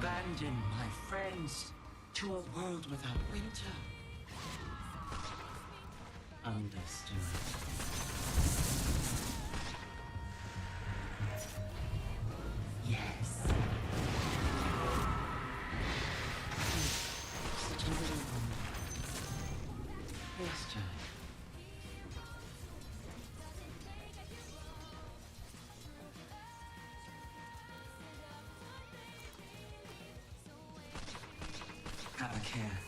abandon my friends to a world without winter. Understood. Yes. Such a little woman. Yes, child. Have a care.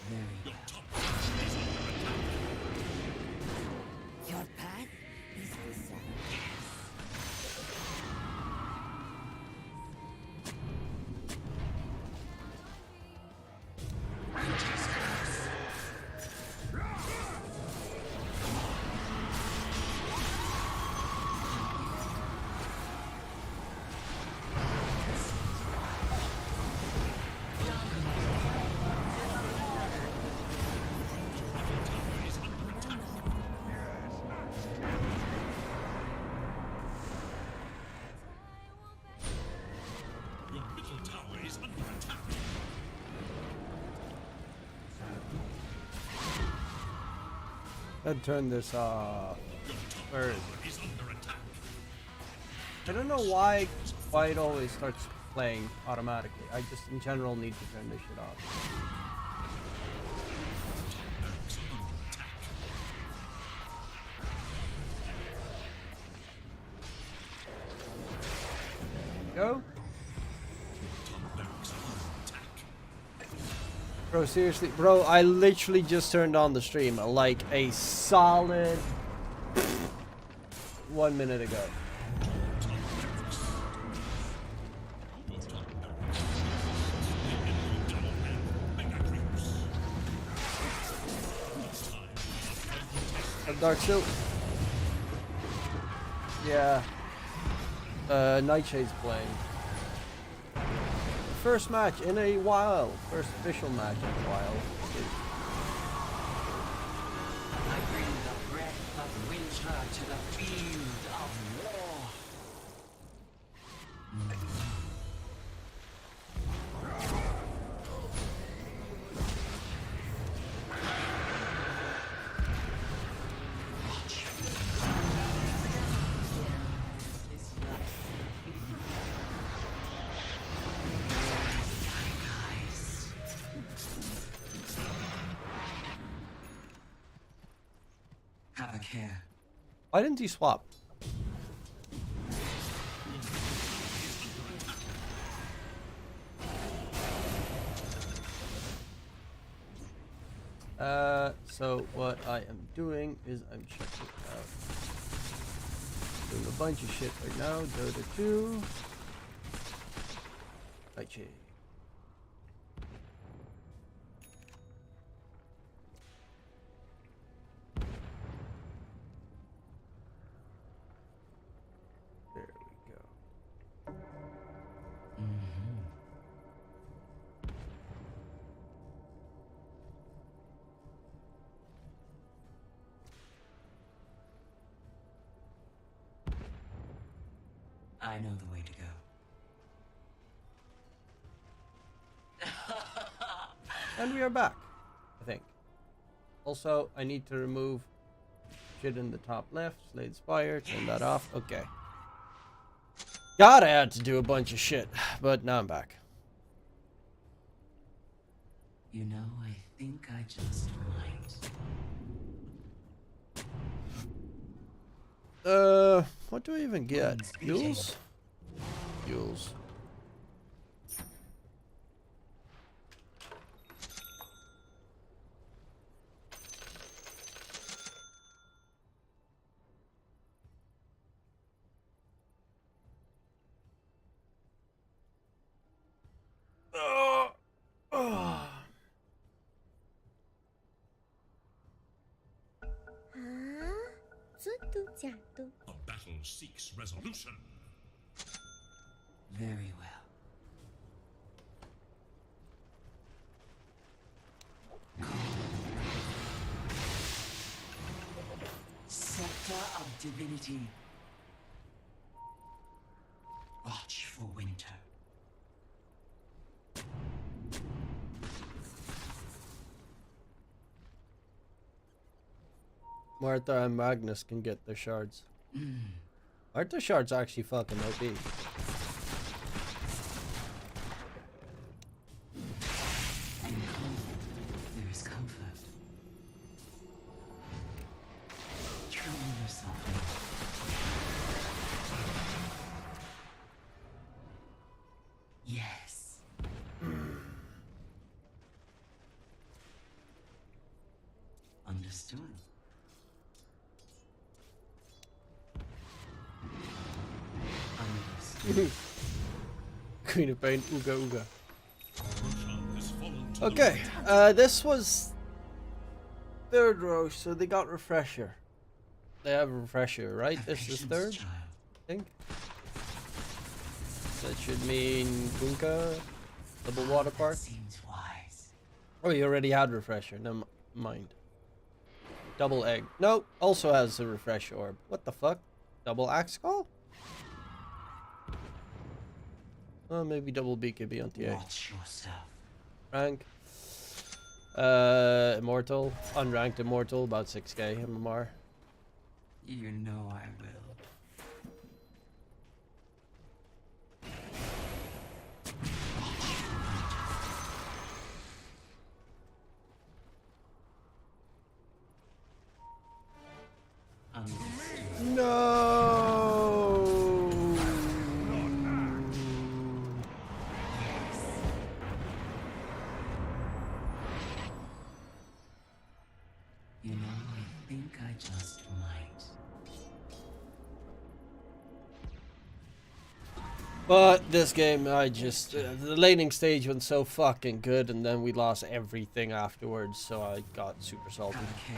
Very well. Your path is the sun. I'd turn this where is it? I don't know why it always starts playing automatically. I just in general need to turn this shit off. Go. Bro, seriously, bro, I literally just turned on the stream like a solid 1 minute ago. Dark Silk. Yeah. Nightshade's playing. First match in a while. First official match in a while. I bring the breath of winter to the field of war. Have a care. Why didn't he swap? So what I am doing is I'm checking out. Doing a bunch of shit right now. Dota 2. Nightshade. There we go. I know the way to go. And we are back, I think. Also, I need to remove shit in the top left. Slade Spire, turn that off. Okay. God, I had to do a bunch of shit, but now I'm back. You know, I think I just might. What do I even get? Fuels? Fuels. The battle seeks resolution. Very well. Scepter of divinity. Watch for winter. Martha and Magnus can get their shards. Aren't the shards actually fucking OP? And comfort, there is comfort. Train yourself. Yes. Understood. Understood. Queen of Pain, Ooga Ooga. Roshan has fallen to the Okay, this was third row, so they got refresher. They have a refresher, right? Have This is patience, third, child. I think. That should mean Gunka, double water That park. seems wise. Oh, you already had refresher. Never mind. Double egg. No, also has a refresh orb. What the fuck? Double axe call? Oh, maybe double B could be on TA. Watch yourself. Rank. Immortal. Unranked immortal. About 6k MMR. You know I will. Understood. No. You know, I think I just might. But this game, I just the laning stage went so fucking good, and then we lost everything afterwards. So I got super salty. Okay.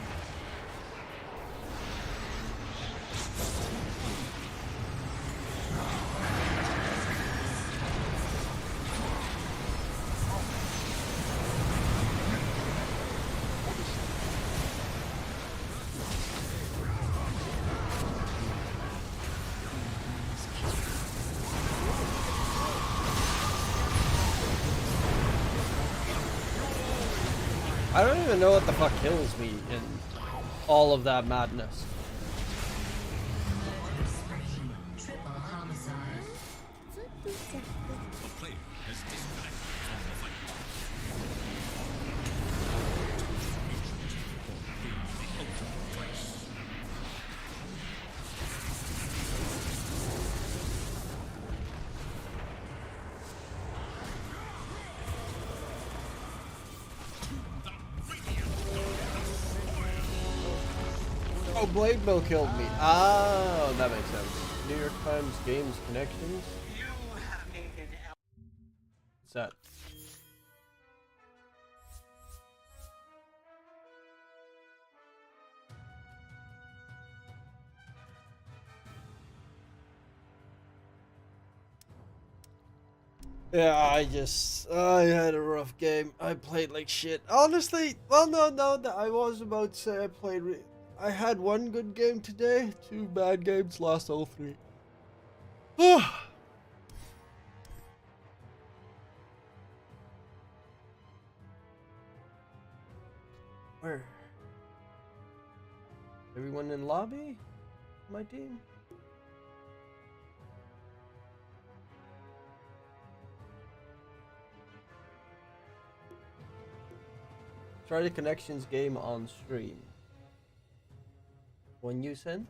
I don't even know what the fuck kills me in all of that madness. Triple homicide. A player has disconnected from the fight. The ultimate price. Oh, Blade Mill killed me. Oh, that makes sense. New York Times Games Connections. What's that? Yeah, I had a rough game. I played like shit. Honestly, well, no, I was about to say I had one good game today, 2 bad games, lost all 3. Where? Everyone in lobby? My team? Try the connections game on stream. When you send?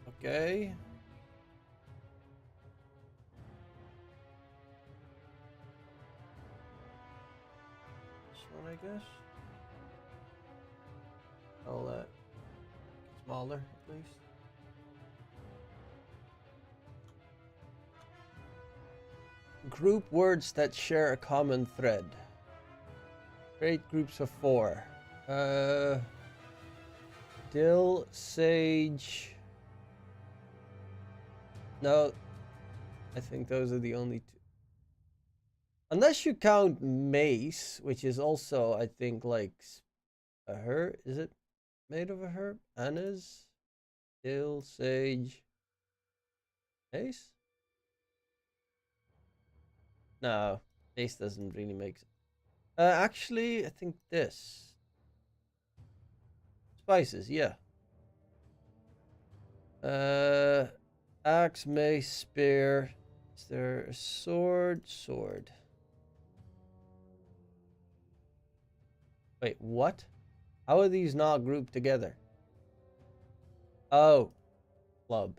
Okay. This one, I guess. I'll smaller, at least. Group words that share a common thread. Create groups of 4. Dill, sage. No, I think those are the only 2. Unless you count mace, which is also, I think, like a herb. Is it made of a herb? Anise, dill, sage, mace? No, mace doesn't really make sense. Actually, I think this. Spices, yeah. Axe, mace, spear. Is there a sword? Sword. Wait, what? How are these not grouped together? Oh, club.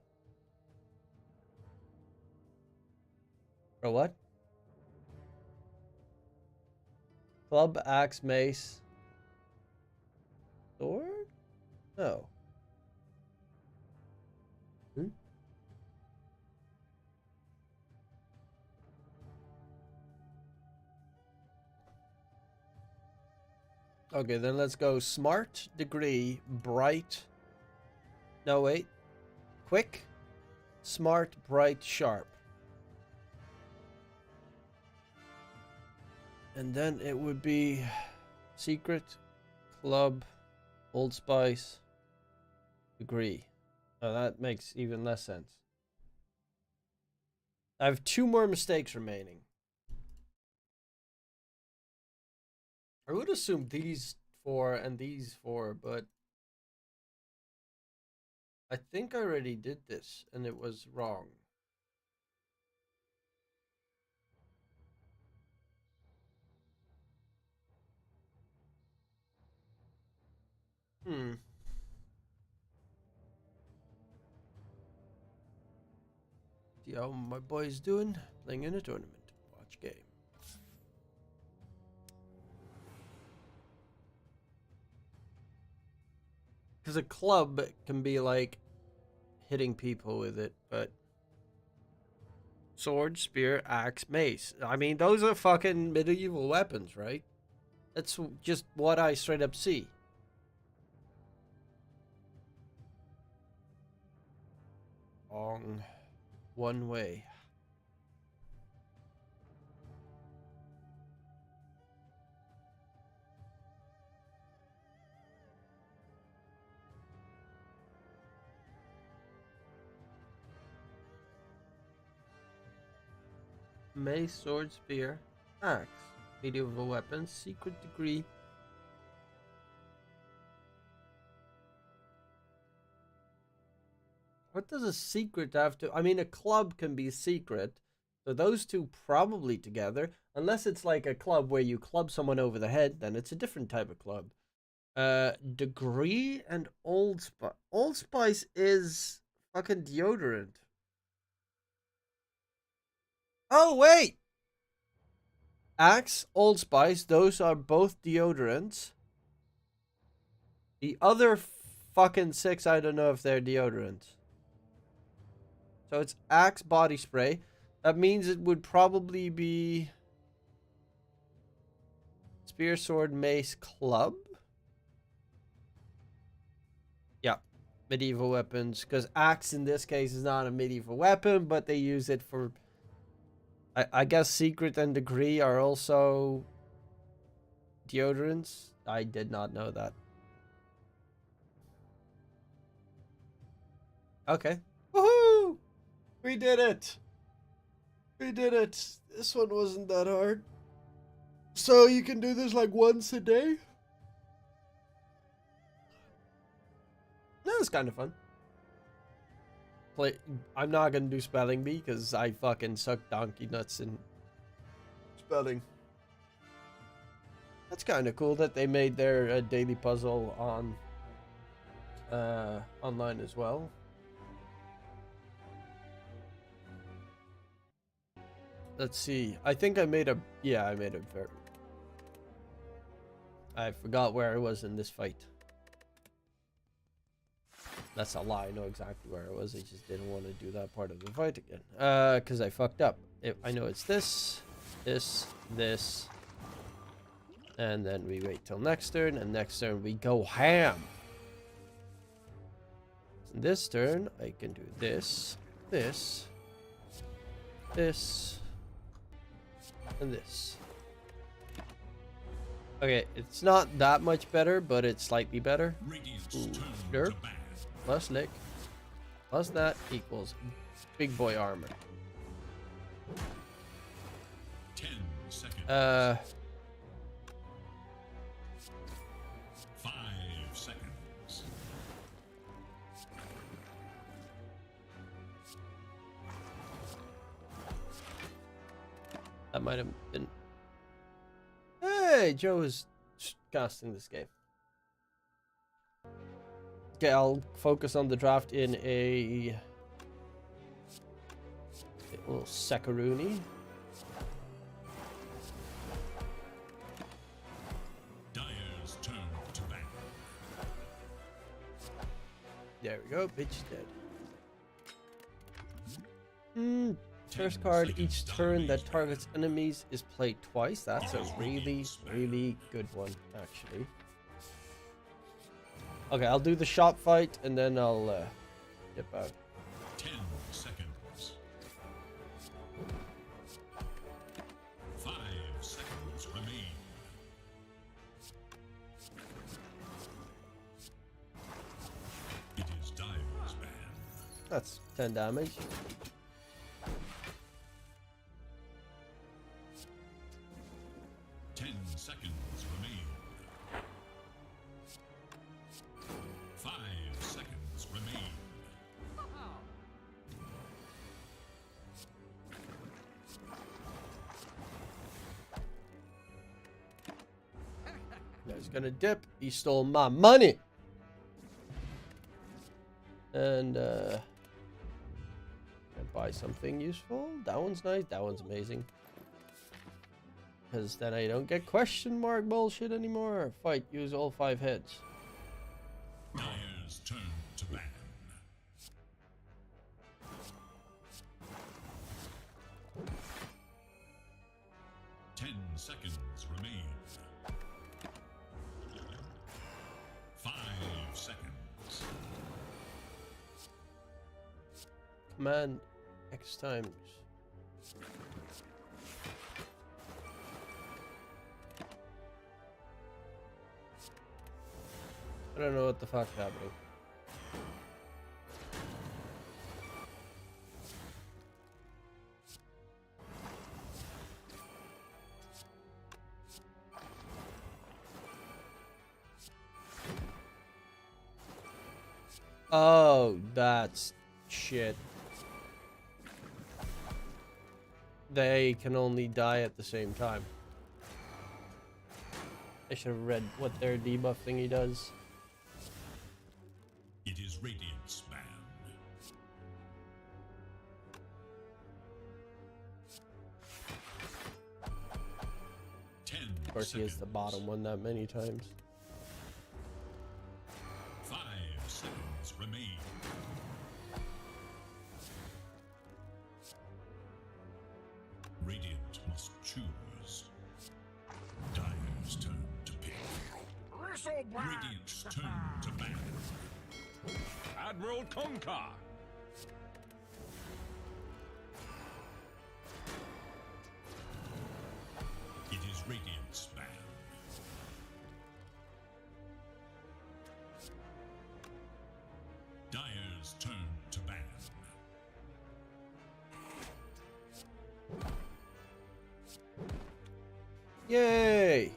Or what? Club, axe, mace, sword? No. Hmm? Okay, then let's go smart, degree, bright. No, wait. Quick, smart, bright, sharp. And then it would be secret, club, old spice, degree. Oh, that makes even less sense. I have 2 more mistakes remaining. I would assume these 4 and these 4, but I think I already did this and it was wrong. See how my boy's doing? Playing in a tournament. Watch game. Because a club can be like hitting people with it, but sword, spear, axe, mace. I mean, those are fucking medieval weapons, right? That's just what I straight up see. Wrong. One way. Mace, sword, spear, axe. Medieval weapons, secret degree. What does a secret have to... I mean, a club can be secret. So those two probably together. Unless it's like a club where you club someone over the head, then it's a different type of club. Degree and Old Spice. Old Spice is fucking deodorant. Oh, wait! Axe, Old Spice, those are both deodorants. The other fucking 6, I don't know if they're deodorants. So it's Axe body spray. That means it would probably be spear, sword, mace, club. Yeah, medieval weapons. Because axe in this case is not a medieval weapon, but they use it for... I guess secret and degree are also deodorants. I did not know that. Okay. Woohoo! We did it! We did it! This one wasn't that hard. So you can do this like once a day? No, it's kind of fun. I'm not gonna do spelling bee because I fucking suck donkey nuts in spelling. That's kind of cool that they made their daily puzzle on online as well. Let's see. I think I made a... Yeah, I made a... I forgot where I was in this fight. That's a lie. I know exactly where I was. I just didn't want to do that part of the fight again. Because I fucked up. I know it's this, this, this. And then we wait till next turn. And next turn we go ham. This turn I can do this, this, this, and this. Okay, it's not that much better, but it's slightly better. Radiant's Ooh, turn derp. to ban. Plus lick. Plus that equals big boy armor. 10 seconds. 5 seconds. That might have been. Hey, Joe is casting this game. Okay, I'll focus on the draft in a little Sakaruni. Dyer's turn to ban. There we go. Bitch is dead. First card each turn that targets enemies is played twice. That's a really, really good one, actually. Okay, I'll do the shop fight and then I'll dip out. 10 seconds. 5 seconds remain. It is Dyer's ban. That's 10 damage. Seconds remain. 5 seconds remain. He's gonna dip. He stole my money. And can I buy something useful? That one's nice. That one's amazing. Because then I don't get question mark bullshit anymore. Fight, use all 5 heads. Dyer's turn to ban. 10 seconds remain. 5 seconds. Command X times. I don't know what the fuck's happening. Oh, that's shit. They can only die at the same time. I should have read what their debuff thingy does. It is Radiant's ban. Of course, he is the bottom one that many times. 5 seconds remain. Radiant must choose. Dyer's turn to pick. Radiant's turn to ban. Admiral Concar. It is Radiant's ban. Dyer's turn to ban. Yay!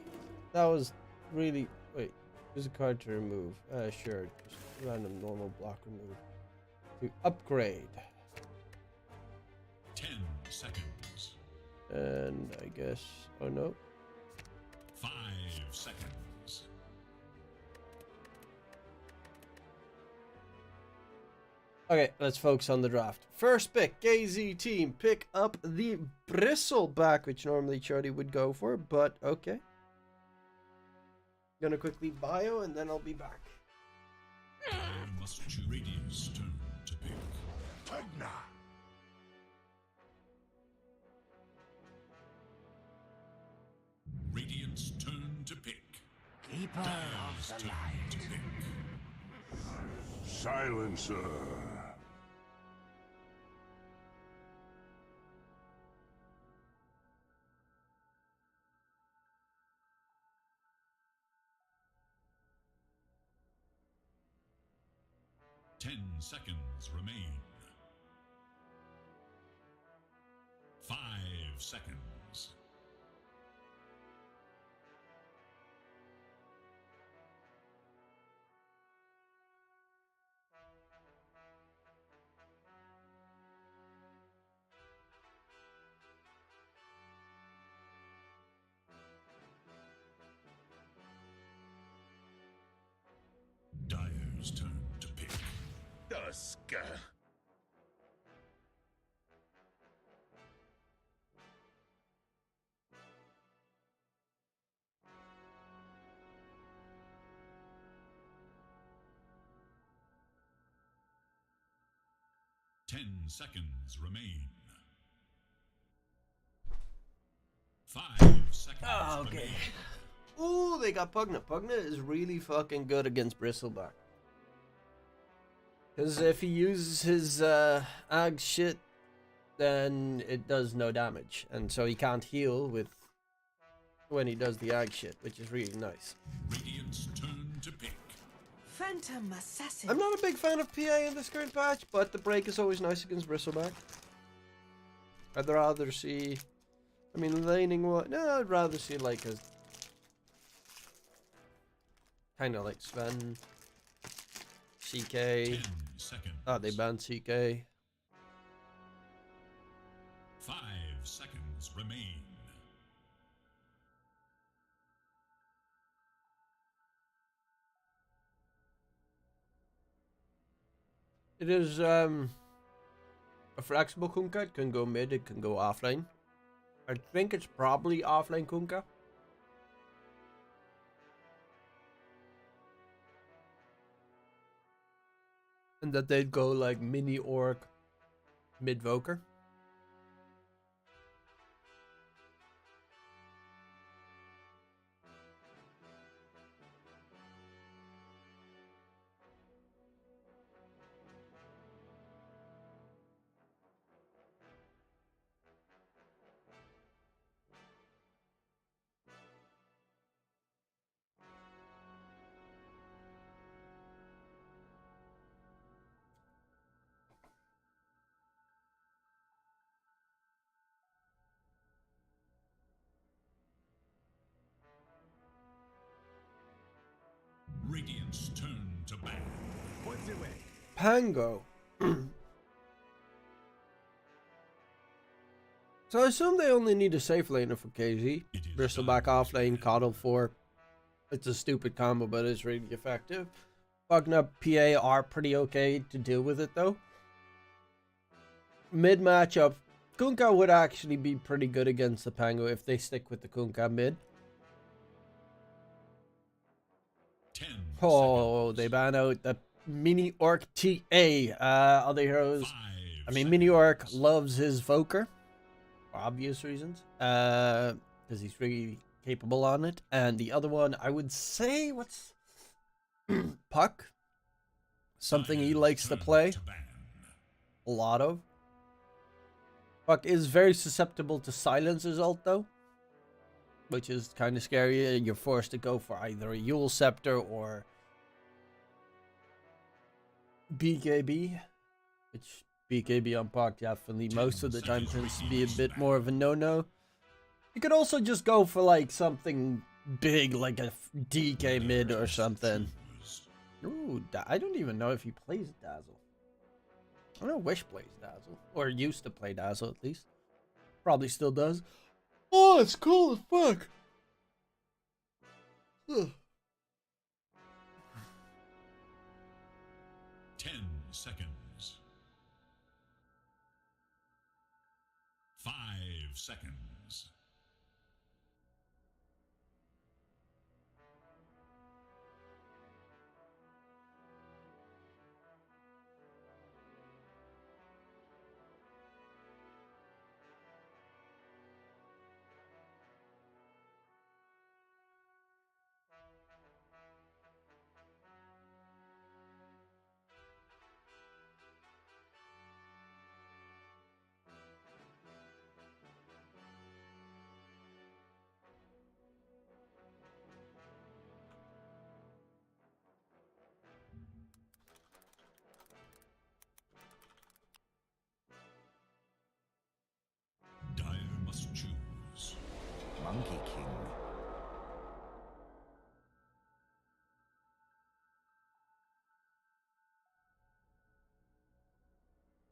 That was really... Wait, there's a card to remove. Sure, just random normal block remove. To upgrade. 10 seconds. And I guess... Oh no. 5 seconds. Okay, let's focus on the draft. First pick, KZ team. Pick up the Bristleback, which normally Charlie would go for, but okay. Gonna quickly bio and then I'll be back. You must choose. Radiant's turn to pick. Radiant's turn to pick. Keeper Dyer's of the turn light. to pick. Silencer. 10 seconds remain. 5 seconds. Dyer's turn to pick. Dusk. 10 seconds remain. 5 seconds Okay. remain. Ooh, they got Pugna. Pugna is really fucking good against Bristleback. Because if he uses his ag shit, then it does no damage. And so he can't heal with when he does the ag shit, which is really nice. Radiant's turn to pick. Phantom assassin. I'm not a big fan of PA in this current patch, but the break is always nice against Bristleback. I'd rather see... I mean, laning one... No, I'd rather see like a... Kind of like Sven. CK. 10 seconds. Oh, they banned CK. 5 seconds remain. It is a flexible Kunkka. It can go mid, it can go offlane. I think it's probably offlane Kunkka. And that they'd go like mini orc mid Voker. Radiant's turn to ban. What's your way? Pango. So I assume they only need a safe laner for KZ. It is Bristleback Dyer's offlane, ban. Coddle 4. It's a stupid combo, but it's really effective. Pugna PA are pretty okay to deal with it though. Mid matchup, Kunkka would actually be pretty good against the Pango if they stick with the Kunkka mid. 10 Oh, seconds. they ban out the mini orc TA. Other heroes. 5 I mean, mini orc seconds. loves his Voker for obvious reasons. Because he's really capable on it. And the other one, I would say, what's Puck? Something he Dyer's likes to turn play to ban. a lot of. Puck is very susceptible to Silencer's ult though, which is kind of scary. You're forced to go for either a Yule Scepter or BKB, which BKB on Puck definitely most of the time tends to be a bit more of a no-no. You could also just go for like something big like a DK mid or something. Ooh, I don't even know if he plays Dazzle. I know Wish plays Dazzle, or used to play Dazzle at least. Probably still does. Oh, it's cool as fuck. Ugh. 10 seconds. 5 seconds.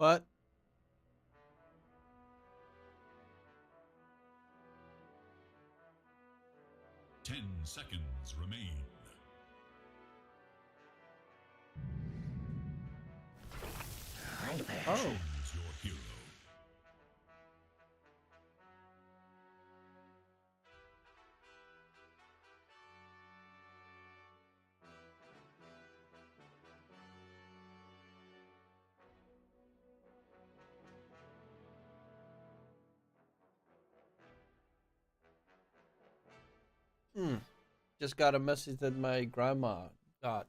What? 10 seconds remain. Oh. Choose your hero. Just got a message that my grandma got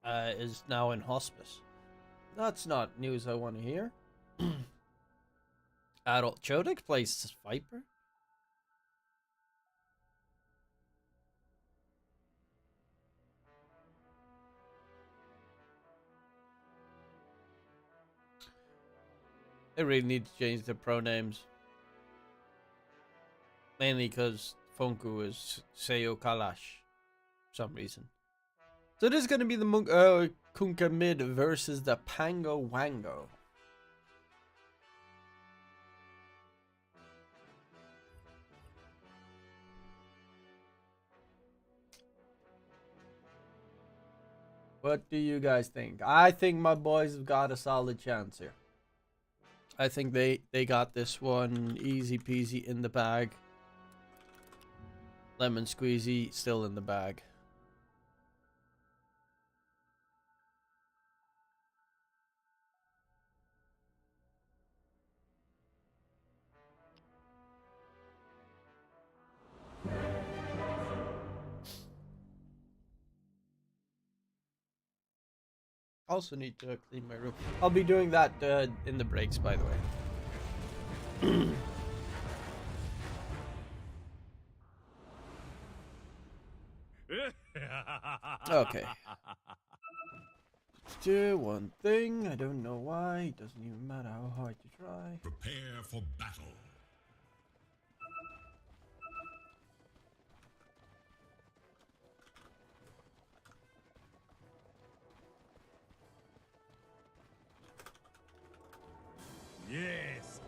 is now in hospice. That's not news I want to hear. Adult Chodik plays Viper? They really need to change their pro names. Mainly because Funku is Seo Kalash. For some reason. So this is going to be the Kunkka mid versus the Pango Wango. What do you guys think? I think my boys have got a solid chance here. I think they got this one easy peasy in the bag. Lemon squeezy still in the bag. Also need to clean my room. I'll be doing that in the breaks, by the way. Okay. Do one thing. I don't know why. It doesn't even matter how hard you try. Prepare for battle. Yes.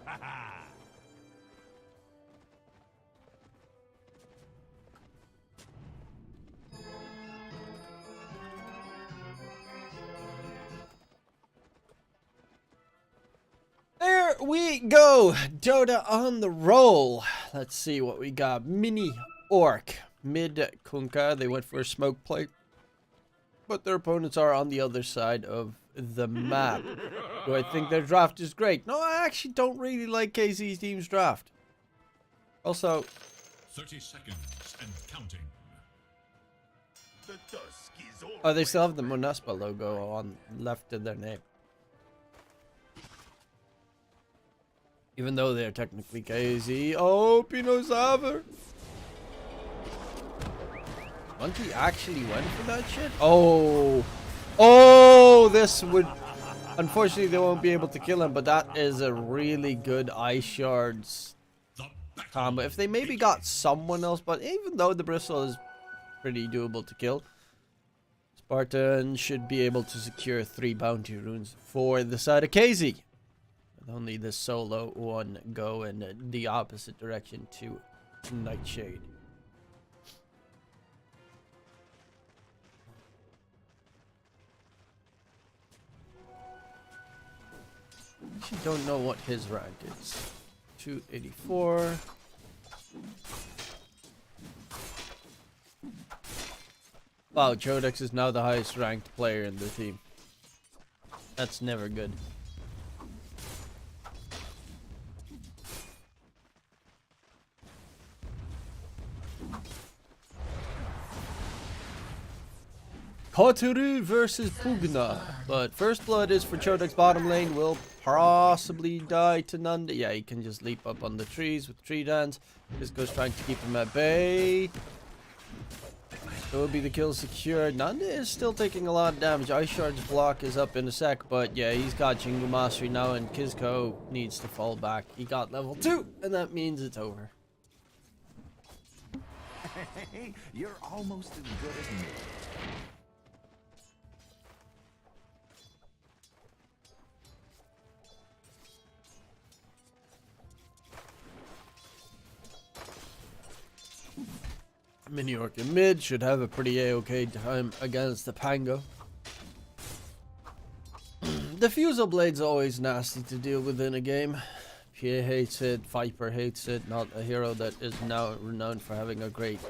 There we go. Dota on the roll. Let's see what we got. Mini Orc. Mid Kunkka. They went for a smoke play. But their opponents are on the other side of the map. Do I think their draft is great? No, I actually don't really like KZ's team's draft. Also, 30 seconds and counting. The dusk is over. oh, they still have the Monaspa logo on left of their name. Even though they're technically KZ. Oh, Pinosaver. Monkey actually went for that shit? Oh. Oh, this would... Unfortunately, they won't be able to kill him, but that is a really good Ice Shards combo. If they maybe got someone else, but even though the Bristle is pretty doable to kill, Spartan should be able to secure 3 bounty runes for the side of KZ. With only the solo one go in the opposite direction to Nightshade. Actually don't know what his rank is. 284. Wow, Chodex is now the highest ranked player in the team. That's never good. Kotoru versus Pugna. But first blood is for Chodek's bottom lane. Will possibly die to Nanda. Yeah, he can just leap up on the trees with tree dance. Disco's trying to keep him at bay. It will be the kill secured. Nanda is still taking a lot of damage. Ice Shard's block is up in a sec. But yeah, he's got Jingu Mastery now. And Kizco needs to fall back. He got level 2. And that means it's over. You're almost as good as me. Mini Orc in mid should have a pretty a-okay time against the Pango. The Fusel Blade's always nasty to deal with in a game. PA hates it, Viper hates it, not a hero that is now renowned for having a great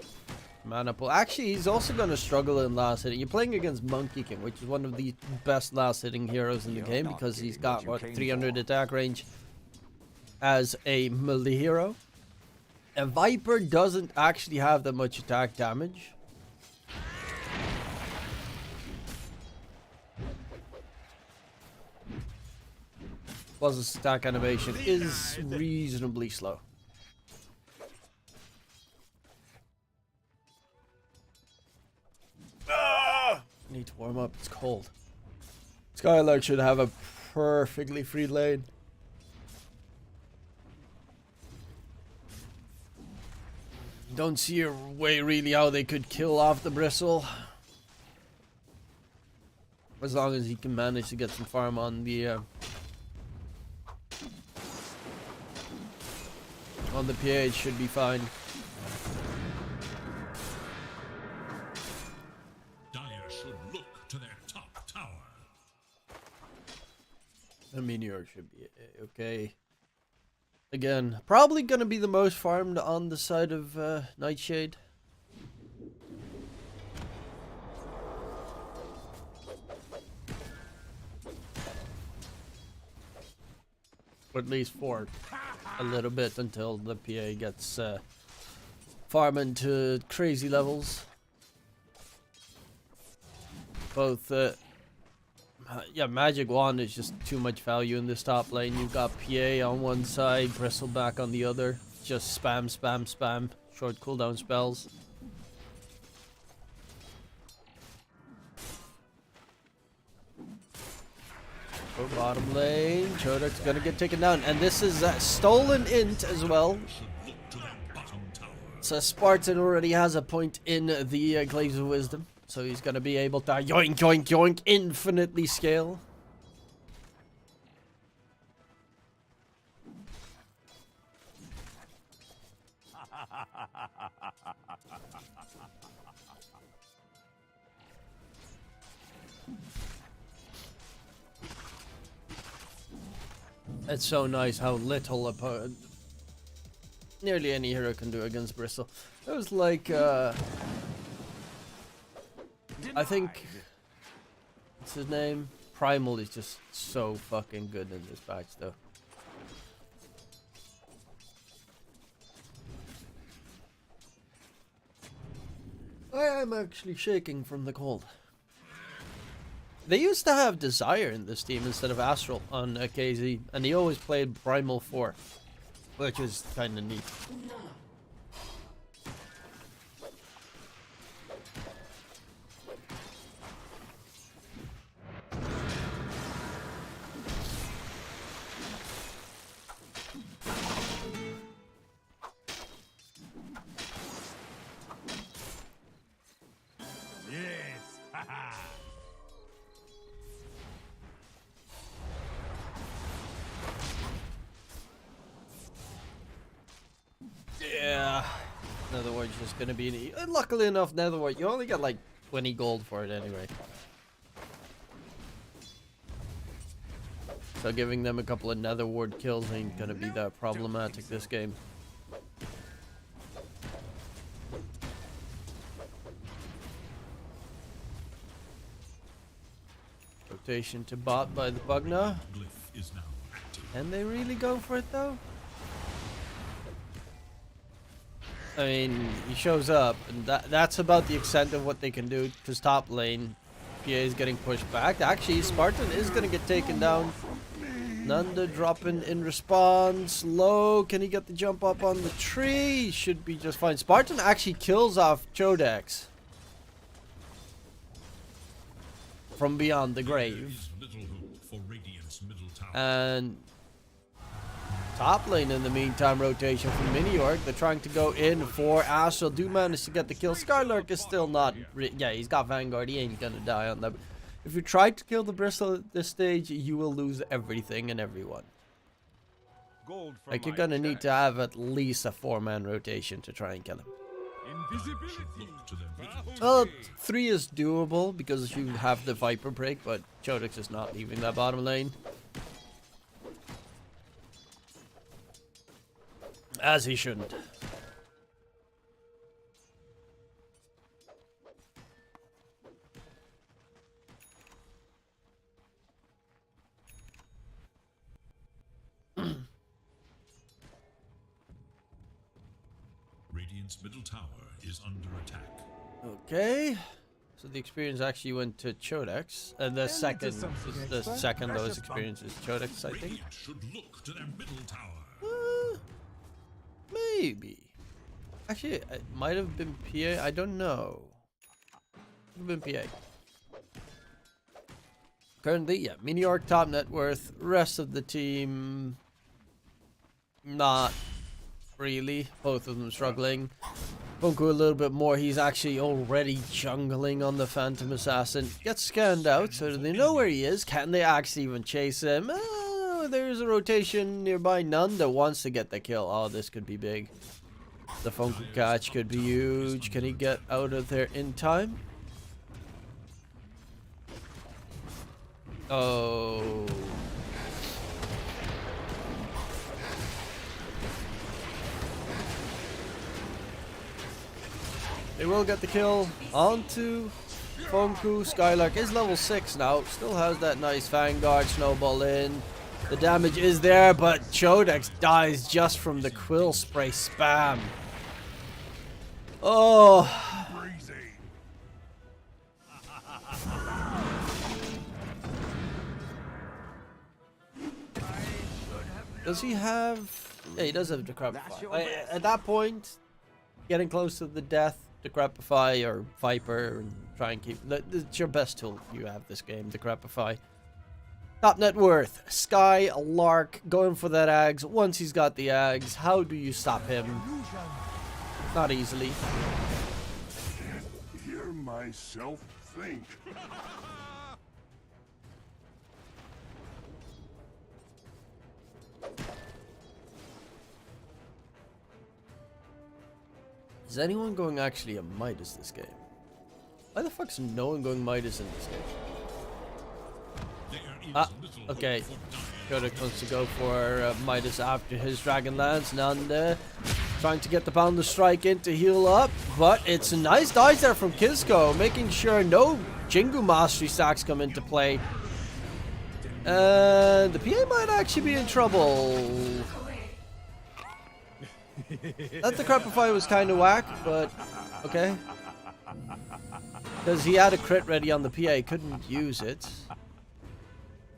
mana pool. Actually, he's also going to struggle in last hitting. You're playing against Monkey King, which is one of the best last hitting heroes in the game because he's got, what, 300 attack range as a melee hero. A Viper doesn't actually have that much attack damage. Plus his attack animation is reasonably slow. I need to warm up, it's cold. Skylark should have a perfectly free lane. Don't see a way really how they could kill off the Bristle. As long as he can manage to get some farm on the PH, should be fine. Dire should look to their top tower. The Meteor should be okay. Again, probably gonna be the most farmed on the side of Nightshade. Or at least for a little bit until the PA gets farming to crazy levels. Both yeah, Magic Wand is just too much value in this top lane. You've got PA on one side, Bristleback on the other. Just spam, spam, spam. Short cooldown spells. Go bottom lane. Chodak's gonna get taken down. And this is stolen int as well. So Spartan already has a point in the Glaives of Wisdom. So he's going to be able to yoink, yoink, yoink, infinitely scale. It's so nice how little nearly any hero can do against Bristle. It was like, I think, what's his name? Primal is just so fucking good in this patch, though. I am actually shaking from the cold. They used to have Desire in this team instead of Astral on KZ, and he always played Primal 4, which is kind of neat. Yeah, Netherward's just gonna be luckily enough, Netherward, you only get like 20 gold for it anyway. So giving them a couple of Netherward kills ain't gonna be that problematic this game. Rotation to bot by the Bugna. Can they really go for it though? I mean, he shows up, and that's about the extent of what they can do, because top lane, PA is getting pushed back. Actually, Spartan is going to get taken down. Nanda dropping in response. Low, can he get the jump up on the tree? Should be just fine. Spartan actually kills off Chodex from beyond the grave. And top lane in the meantime, rotation from Mini Orc. They're trying to go in for Astral. Do manage to get the kill. Skylark is still not... yeah, he's got Vanguard. He ain't gonna die on that. If you try to kill the Bristle at this stage, you will lose everything and everyone. Like, you're gonna need to have at least a 4-man rotation to try and kill him. Look to their middle Well, 3 is doable because you have the Viper break, but Chodex is not leaving that bottom lane. As he shouldn't. Radiant's middle tower is under attack. Okay. So the experience actually went to Chodex, and the second lowest experience is Chodex, I think. Radiant should look to their middle tower. Maybe. Actually, it might have been PA. I don't know. Could have been PA. Currently, yeah, Meteor top net worth. Rest of the team, not really. Both of them struggling. Funko a little bit more. He's actually already jungling on the Phantom Assassin. Gets scanned out, so they know where he is. Can they actually even chase him? Oh, there's a rotation nearby. None that wants to get the kill. Oh, this could be big. The Funko catch could be huge. Can he get out of there in time? Oh. They will get the kill onto Funku. Skylark is level 6 now. Still has that nice Vanguard snowball in. The damage is there, but Chodex dies just from the Quill Spray spam. Oh. Crazy. Does he have... Yeah, he does have Decrepify. At that point, getting close to the death, Decrepify or Viper, and try and keep... It's your best tool if you have this game, Decrepify. Top net worth. Skylark going for that Ags. Once he's got the Ags, how do you stop him? Not easily. Hear myself think. Is anyone going actually a Midas this game? Why the fuck's no one going Midas in this game? Okay. Kodak wants to go for Midas after his Dragonlance. Nanda trying to get the Boundless Strike in to heal up. But it's a nice dive there from Kisko, making sure no Jingu Mastery stacks come into play. And the PA might actually be in trouble. That Decrepify was kind of whack, but okay. Because he had a crit ready on the PA, couldn't use it.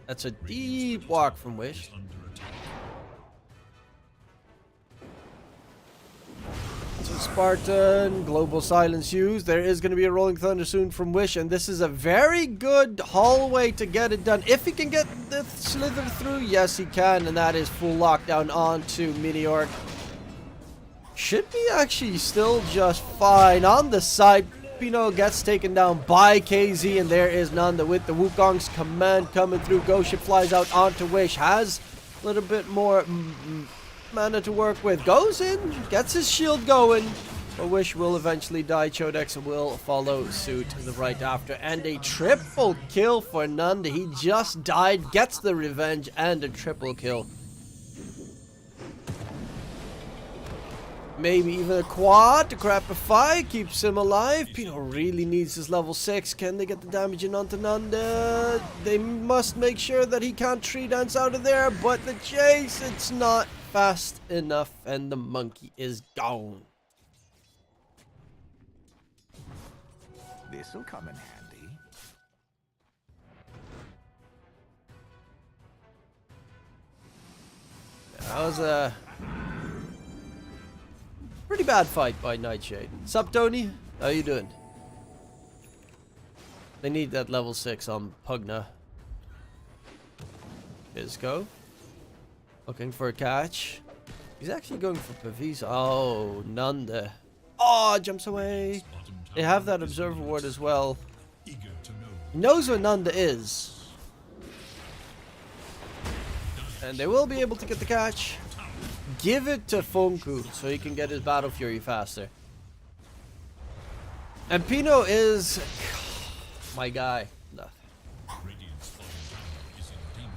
That's a deep walk from Wish. So Spartan, Global Silence used. There is going to be a Rolling Thunder soon from Wish, and this is a very good hallway to get it done. If he can get the Slither through, yes he can, and that is full lockdown onto Meteor. Should be actually still just fine. On the side, Pino gets taken down by KZ, and there is Nanda with the Wukong's command coming through. Ghost Ship flies out onto Wish, has a little bit more mana to work with. Goes in, gets his shield going, but Wish will eventually die. Chodex will follow suit the right after, and a triple kill for Nanda. He just died, gets the revenge, and a triple kill. Maybe even a quad to Decrepify, keeps him alive. Pino really needs his level 6. Can they get the damage in onto Nanda? They must make sure that he can't tree dance out of there, but the chase, it's not fast enough, and the monkey is gone. This'll come in handy. That was a pretty bad fight by Nightshade. Sup, Tony? How you doing? They need that level 6 on Pugna. Isco. Looking for a catch. He's actually going for Pavisa. Oh, Nanda. Oh, jumps away. They have that Observer Ward as well. He knows where Nanda is. And they will be able to get the catch. Give it to Funku so he can get his Battle Fury faster. And Pino is my guy. No. Radiant's bottom tower is in danger.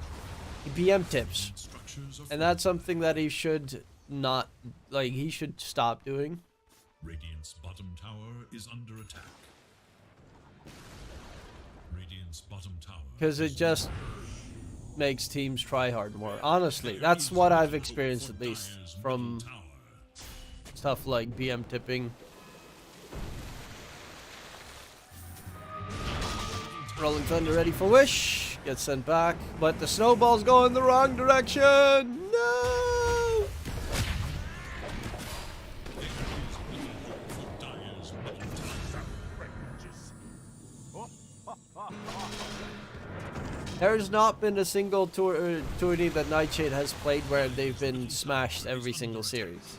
He BM tips. Structures are And that's something that he should not, like, he should stop doing. Radiant's bottom tower is under attack. Radiant's bottom tower. Because it just makes teams try hard more. Honestly, that's what I've experienced, at least from stuff like BM tipping. Rolling Thunder ready for Wish. Gets sent back. But the snowballs go in the wrong direction. No! There's not been a single tourney that Nightshade has played where they've been smashed every single series.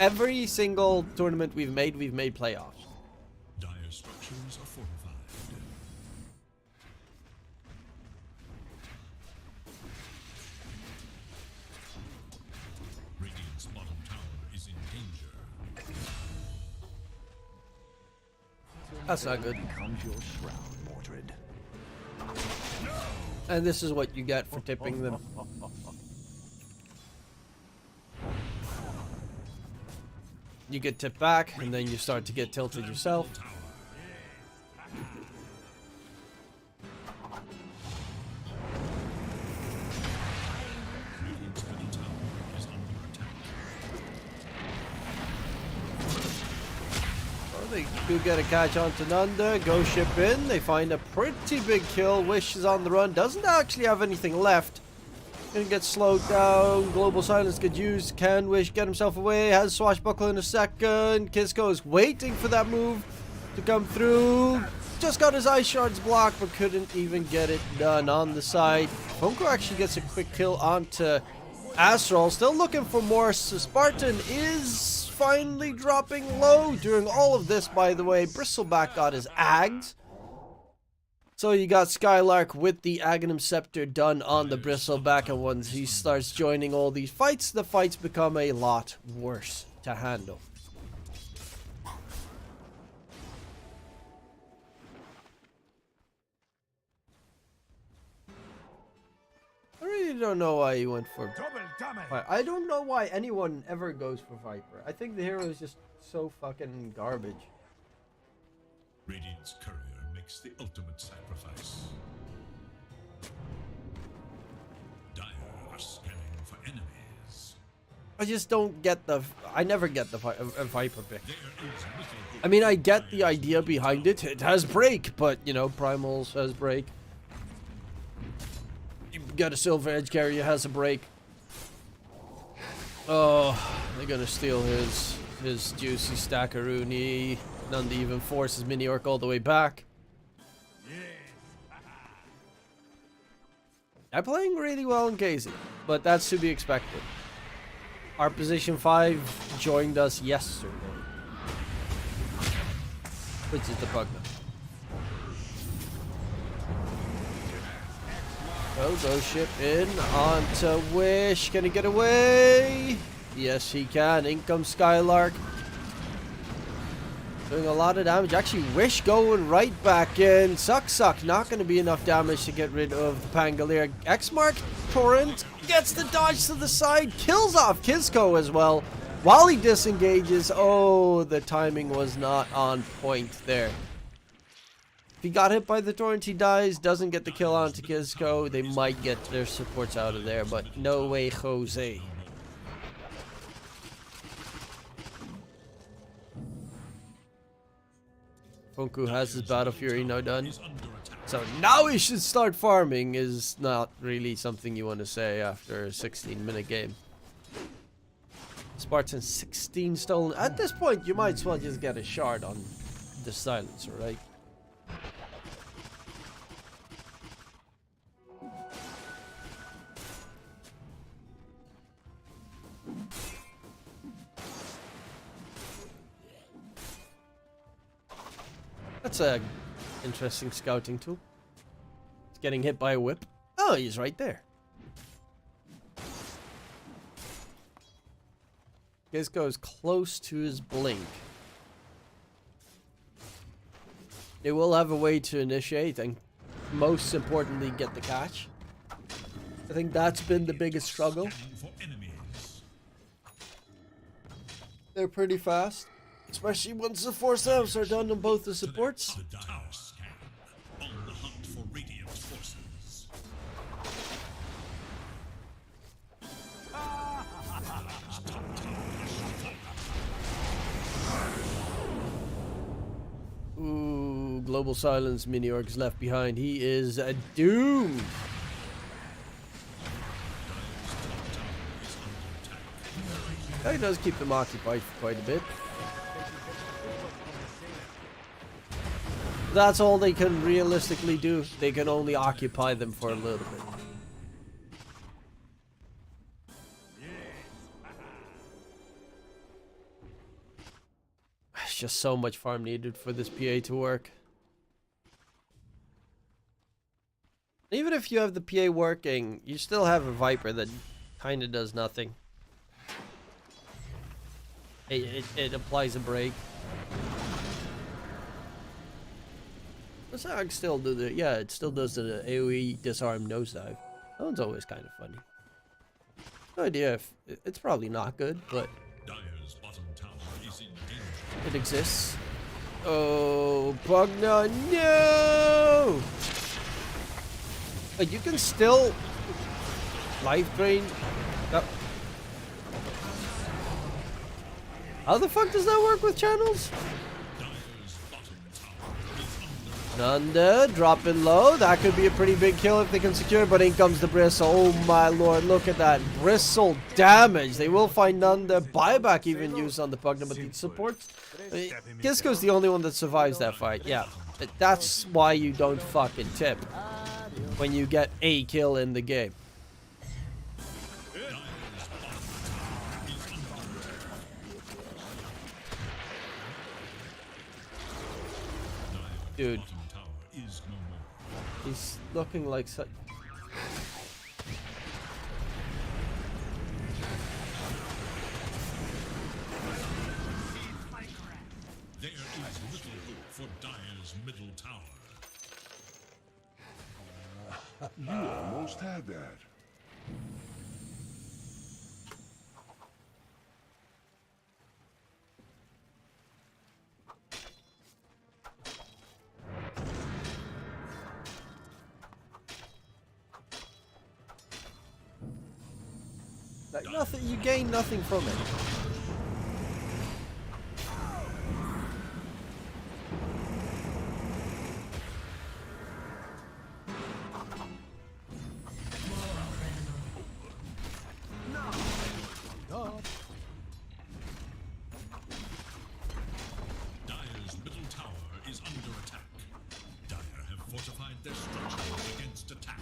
Every single tournament we've made playoffs. Dire structures are fortified. Radiant's bottom tower is in danger. That's not good. Becomes your shroud, Mordred. And this is what you get for tipping them. You get tipped back, and then you start to get tilted yourself. Radiant's middle tower is under attack. Well, they do get a catch onto Nunda. Go ship in. They find a pretty big kill. Wish is on the run. Doesn't actually have anything left. Gonna get slowed down. Global silence get used. Can Wish get himself away? Has swashbuckle in a second. Kisko is waiting for that move to come through. Just got his ice shards blocked, but couldn't even get it done on the side. Funko actually gets a quick kill onto Astral. Still looking for more. So Spartan is finally dropping low. During all of this, by the way, Bristleback got his Ags. So you got Skylark with the Aghanim Scepter done on the Bristleback, and once he starts joining all these fights, the fights become a lot worse to handle. I really don't know why he went for... I don't know why anyone ever goes for Viper. I think the hero is just so fucking garbage. Radiant's courier makes the ultimate sacrifice. Dire are scanning for enemies. I just don't get the... I never get the Viper pick. There is little hope. I mean, I get the idea behind it. It has break, but, you know, Primals has break. You got a Silver Edge carrier has a break. Oh, they're gonna steal his juicy stackaroonie. None to even force his mini orc all the way back. I'm playing really well in Casey, but that's to be expected. Our position 5 joined us yesterday, which is the Pugna. Oh, go ship in onto Wish. Can he get away? Yes, he can. In comes Skylark. Doing a lot of damage. Actually, Wish going right back in. Suck. Not going to be enough damage to get rid of the Pangolier. X-Mark Torrent gets the dodge to the side. Kills off Kisko as well. While he disengages. Oh, the timing was not on point there. If he got hit by the Torrent, he dies. Doesn't get the kill onto Kisko. They might get their supports out of there, but no way, Jose. Funku has his Battle Fury now done. So now he should start farming is not really something you want to say after a 16-minute game. Spartan 16 stolen. At this point, you might as well just get a shard on the silencer, right? That's a interesting scouting tool. He's getting hit by a whip. Oh, he's right there. Kisko is close to his blink. They will have a way to initiate and most importantly get the catch. I think that's been the biggest struggle. Scanning for enemies. They're pretty fast, especially once the force elves are done on both the supports. The tower scan. On the hunt for radiant forces. Ooh, Global Silence mini orcs left behind. He is doomed. That does keep them occupied for quite a bit. That's all they can realistically do. They can only occupy them for a little bit. It's just so much farm needed for this PA to work. Even if you have the PA working, you still have a Viper that kind of does nothing. It applies a break. Does AG still do the... Yeah, it still does the AoE disarm nosedive. That one's always kind of funny. No idea if... It's probably not good, but... Dire's bottom tower is in danger. it exists. Oh, Pugna, no! But you can still... life drain... Oh. How the fuck does that work with channels? Dire's bottom tower is Nunda dropping low. That could be a pretty big kill if they can secure, but in comes the Bristle. Oh my lord, look at that. Bristle damage. They will find Nunda. Buyback even used on the Pugna, but the supports. Kisko's the only one that survives that fight. Yeah, that's why you don't fucking tip when you get a kill in the game. Dude, bottom tower is no more. he's looking like such... There is little hope for Dire's middle tower. You almost had that. Like nothing, you gain nothing from it. Dire's middle tower is under attack. Dire have fortified their structures against attack.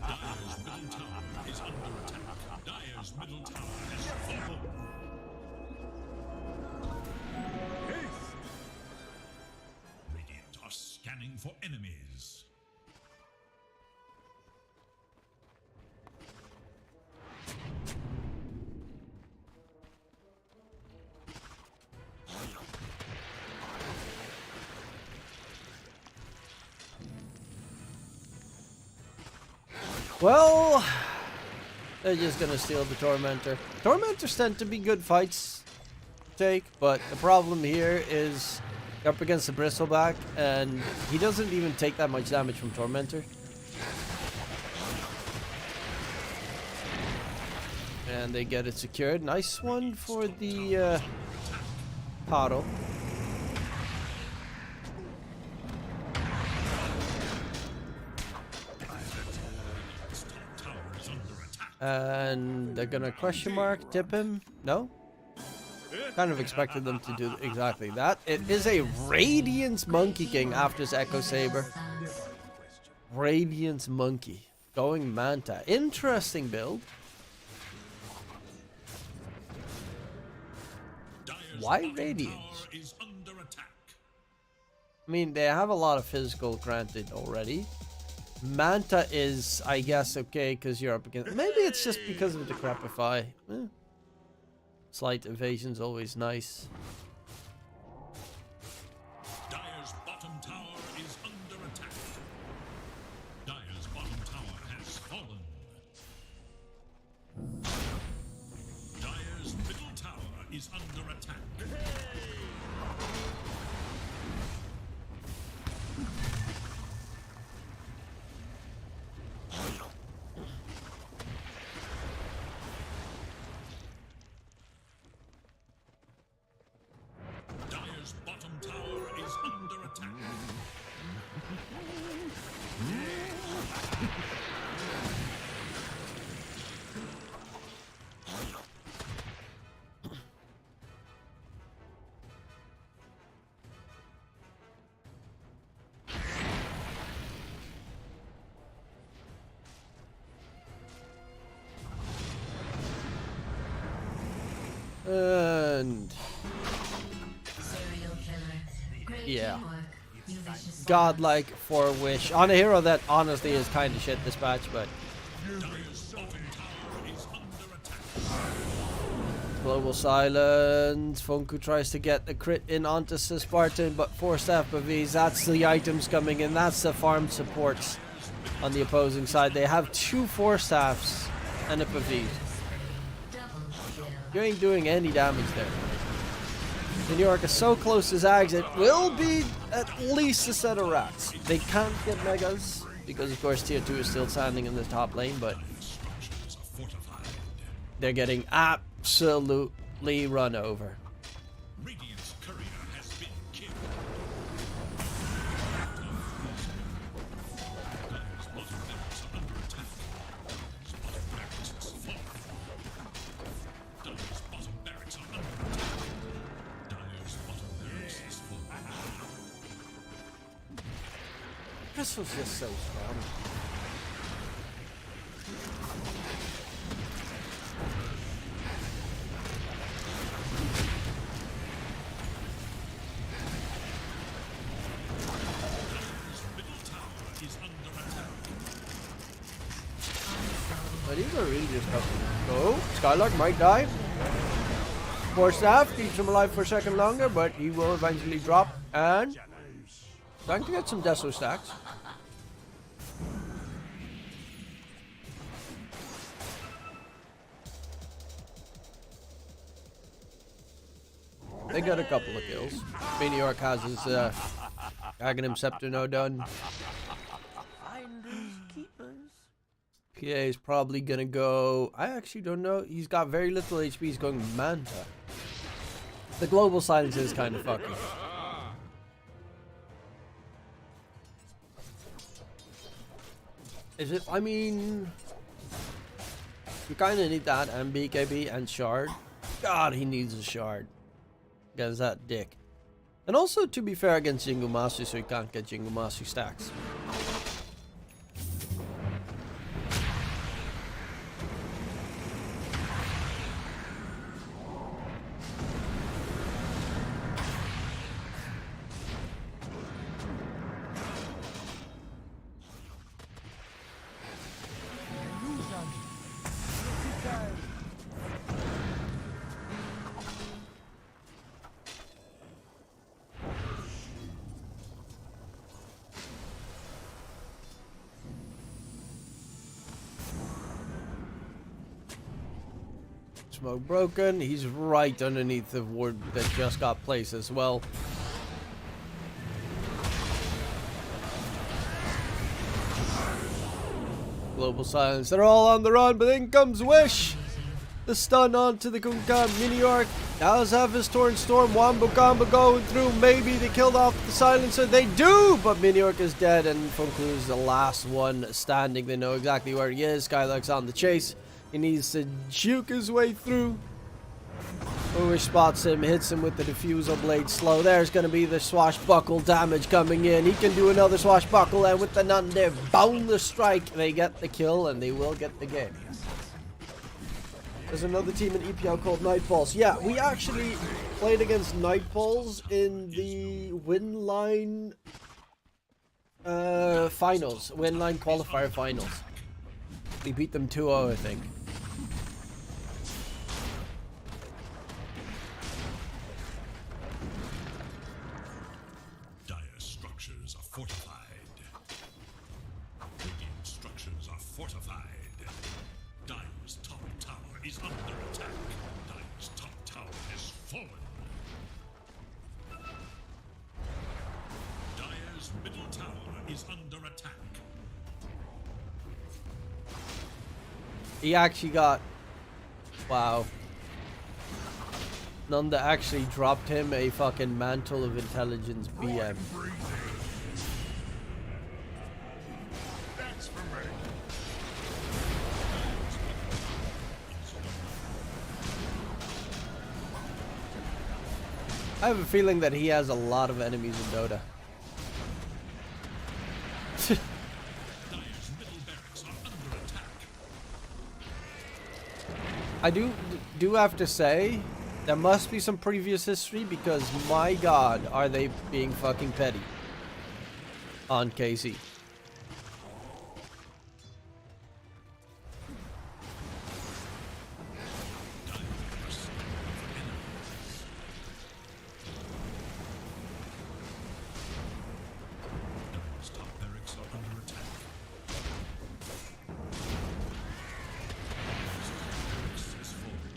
Dire's middle tower is under attack. Dire's middle tower has fallen. Radiant are scanning for enemies. Well, they're just gonna steal the Tormentor. Tormentors tend to be good fights to take, but the problem here is you're up against the Bristleback, and he doesn't even take that much damage from Tormentor. And they get it secured. Nice one for the Paro. Tower is under attack. And they're gonna question mark tip him. No? Kind of expected them to do exactly that. It is a Radiance Monkey King after his Echo Saber. Radiance Monkey. Going Manta. Interesting build. Dire's Why bottom Radiance? tower is under attack. I mean, they have a lot of physical granted already. Manta is, I guess, okay because you're up against... Maybe it's just because of Decrepify. Slight evasion's always nice. Dire's bottom tower is under attack. Dire's bottom tower has fallen. Dire's middle tower is under attack. Dire's bottom tower is under attack. And Serial killer. Great yeah. teamwork. You vicious Godlike for Wish. On a hero that honestly is kind of shit this patch, but Dire's bottom tower is under attack. Global Silence. Funku tries to get the crit in onto Spartan, but 4-staff Bavis. That's the items coming in. That's the farm supports on the opposing side. They have 2 4-staffs and a Bavis. double kill. You ain't doing any damage there. New York is so close to Zags, it will be at least a set of rats. They can't get megas because, of course, tier 2 is still standing in the top lane, but Structures are fortified. they're getting absolutely run over. Radiant's courier has been killed. Dire's bottom barracks are under attack. Dire's bottom barracks has fallen. Dire's bottom barracks are under attack. Dire's bottom barracks is full. This was just so strong. Dire's middle tower is under attack. But these are really just tough. Oh, Skylark might die. 4-staff keeps him alive for a second longer, but he will eventually drop. And starting to get some Deso stacks. They got a couple of kills. New has his Aghanim Scepter no done. Finders keepers. PA is probably gonna go. I actually don't know. He's got very little HP. He's going Manta. The global silence is kind of fucking. Is it? I mean, you kind of need that and BKB and shard. God, he needs a shard. Against that dick. And also, to be fair, against Jingumasu, so he can't get Jingumasu stacks. Smoke broken. He's right underneath the ward that just got placed as well. Global silence. They're all on the run, but in comes Wish. The stun onto the Kunkan. Miniorc does have his Torn Storm. Wombo combo going through. Maybe they killed off the silencer. They do, but Miniorc is dead, and Funku is the last one standing. They know exactly where he is. Skylark's on the chase. He needs to juke his way through. Wish spots him, hits him with the diffusal blade slow. There's going to be the swashbuckle damage coming in. He can do another swashbuckle, and with the Nunde boundless strike, they get the kill, and they will get the game. There's another team in EPL called Nightballs. Yeah, we actually played against Nightballs in the Winline finals. Winline qualifier finals. We beat them 2-0, I think. is under attack. Dire's top tower has fallen. Dire's middle tower is under attack. He actually got... Wow. Nunda actually dropped him a fucking Mantle of Intelligence BM. That's for me. I have a feeling that he has a lot of enemies in Dota. Dire's middle barracks are under attack. I do have to say, there must be some previous history because my god, are they being fucking petty on KC. Dire's top barracks are under attack. Dire's barracks has fallen.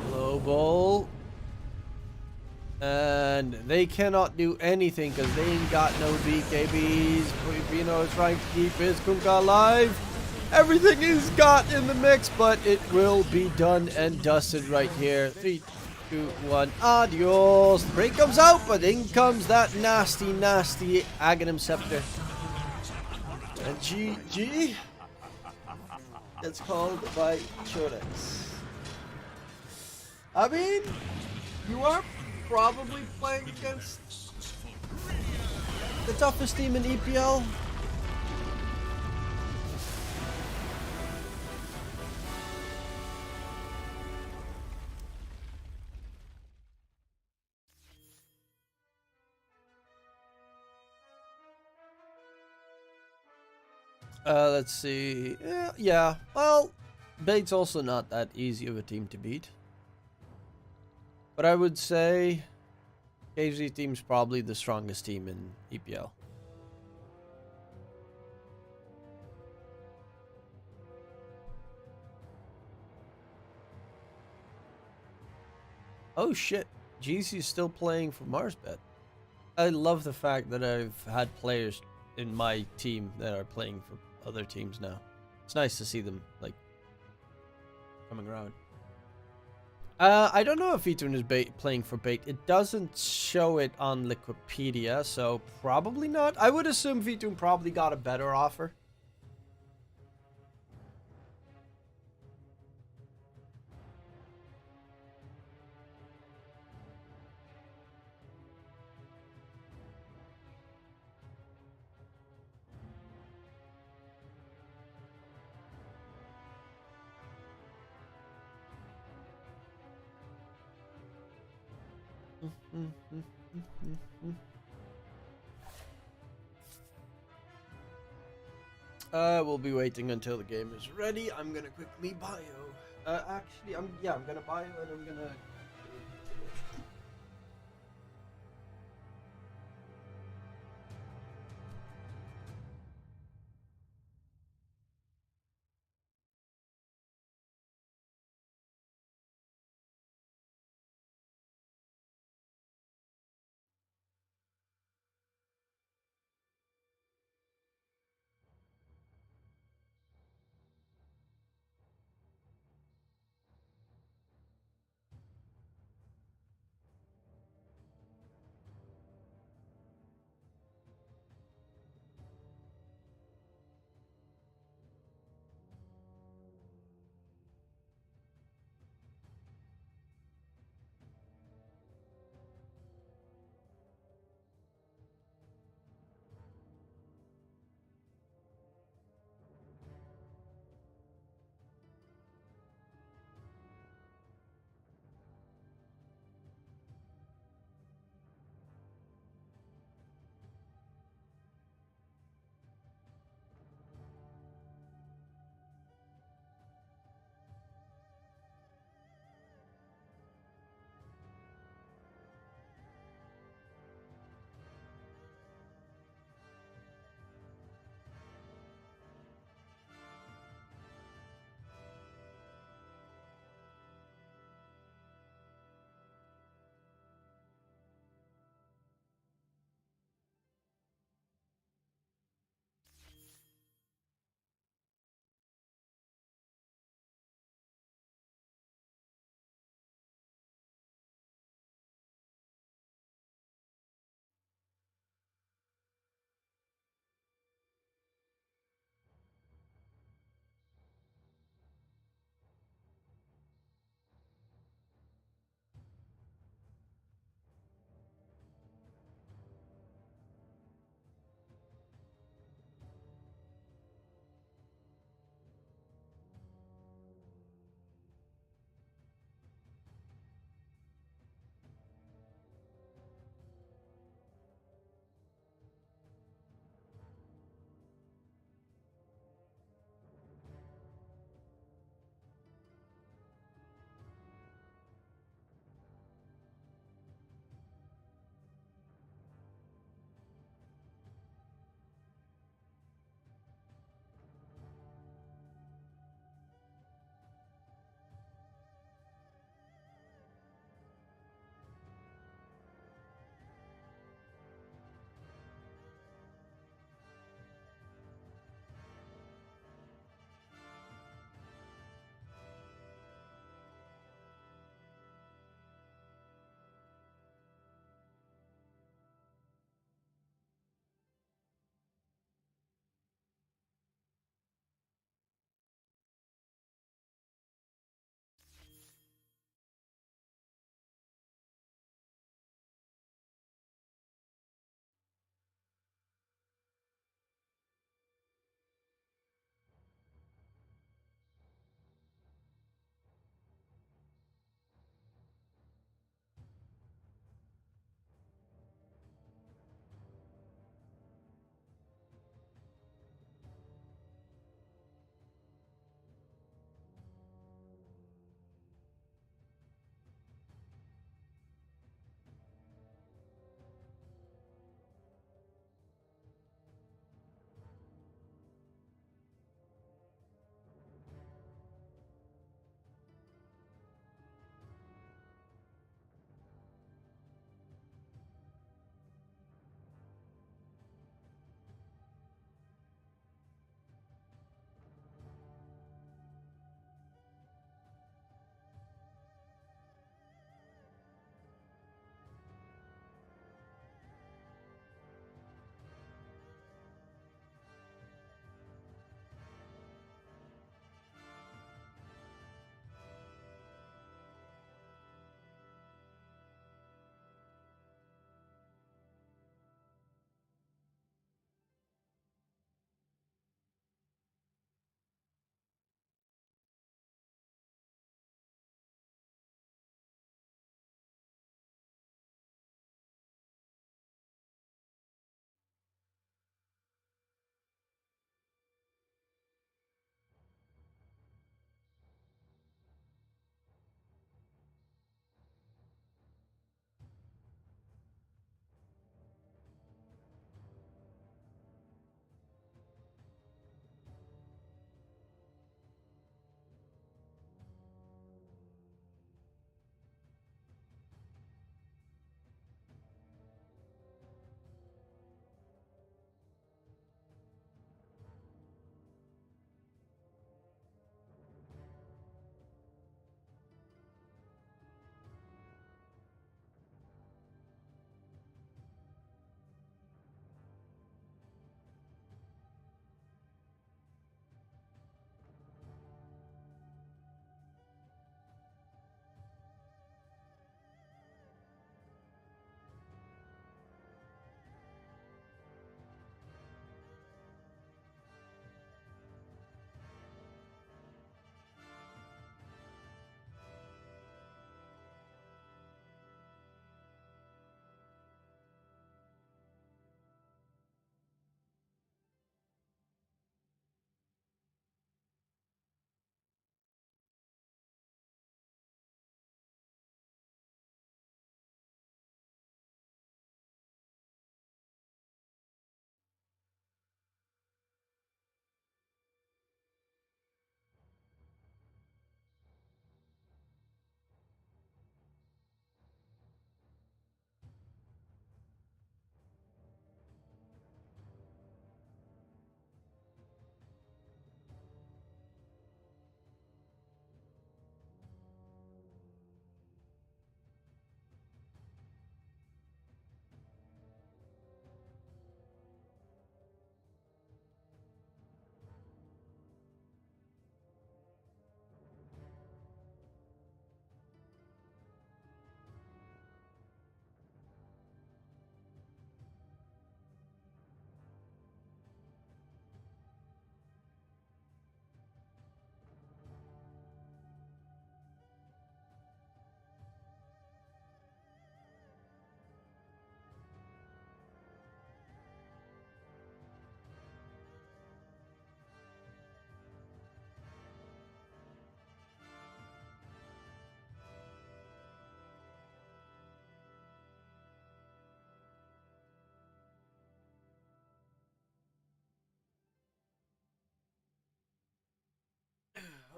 Global. And they cannot do anything because they ain't got no BKBs. Pino is trying to keep his Kunkka alive. Everything is got in the mix, but it will be done and dusted right here. 3, 2, 1. Adios. The break comes out, but in comes that nasty, nasty Aghanim Scepter. And GG. It's called by Chodex. I mean, you are probably playing against the toughest team in EPL. Let's see. Yeah. Well, Bait's also not that easy of a team to beat. But I would say KZ team's probably the strongest team in EPL. Oh shit. GC's still playing for Marsbet. I love the fact that I've had players in my team that are playing for other teams now. It's nice to see them like coming around. I don't know if Vitun is playing for Bait. It doesn't show it on Wikipedia, so probably not. I would assume Vitun probably got a better offer. We'll be waiting until the game is ready. I'm gonna quickly bio. Actually, I'm gonna bio and I'm gonna.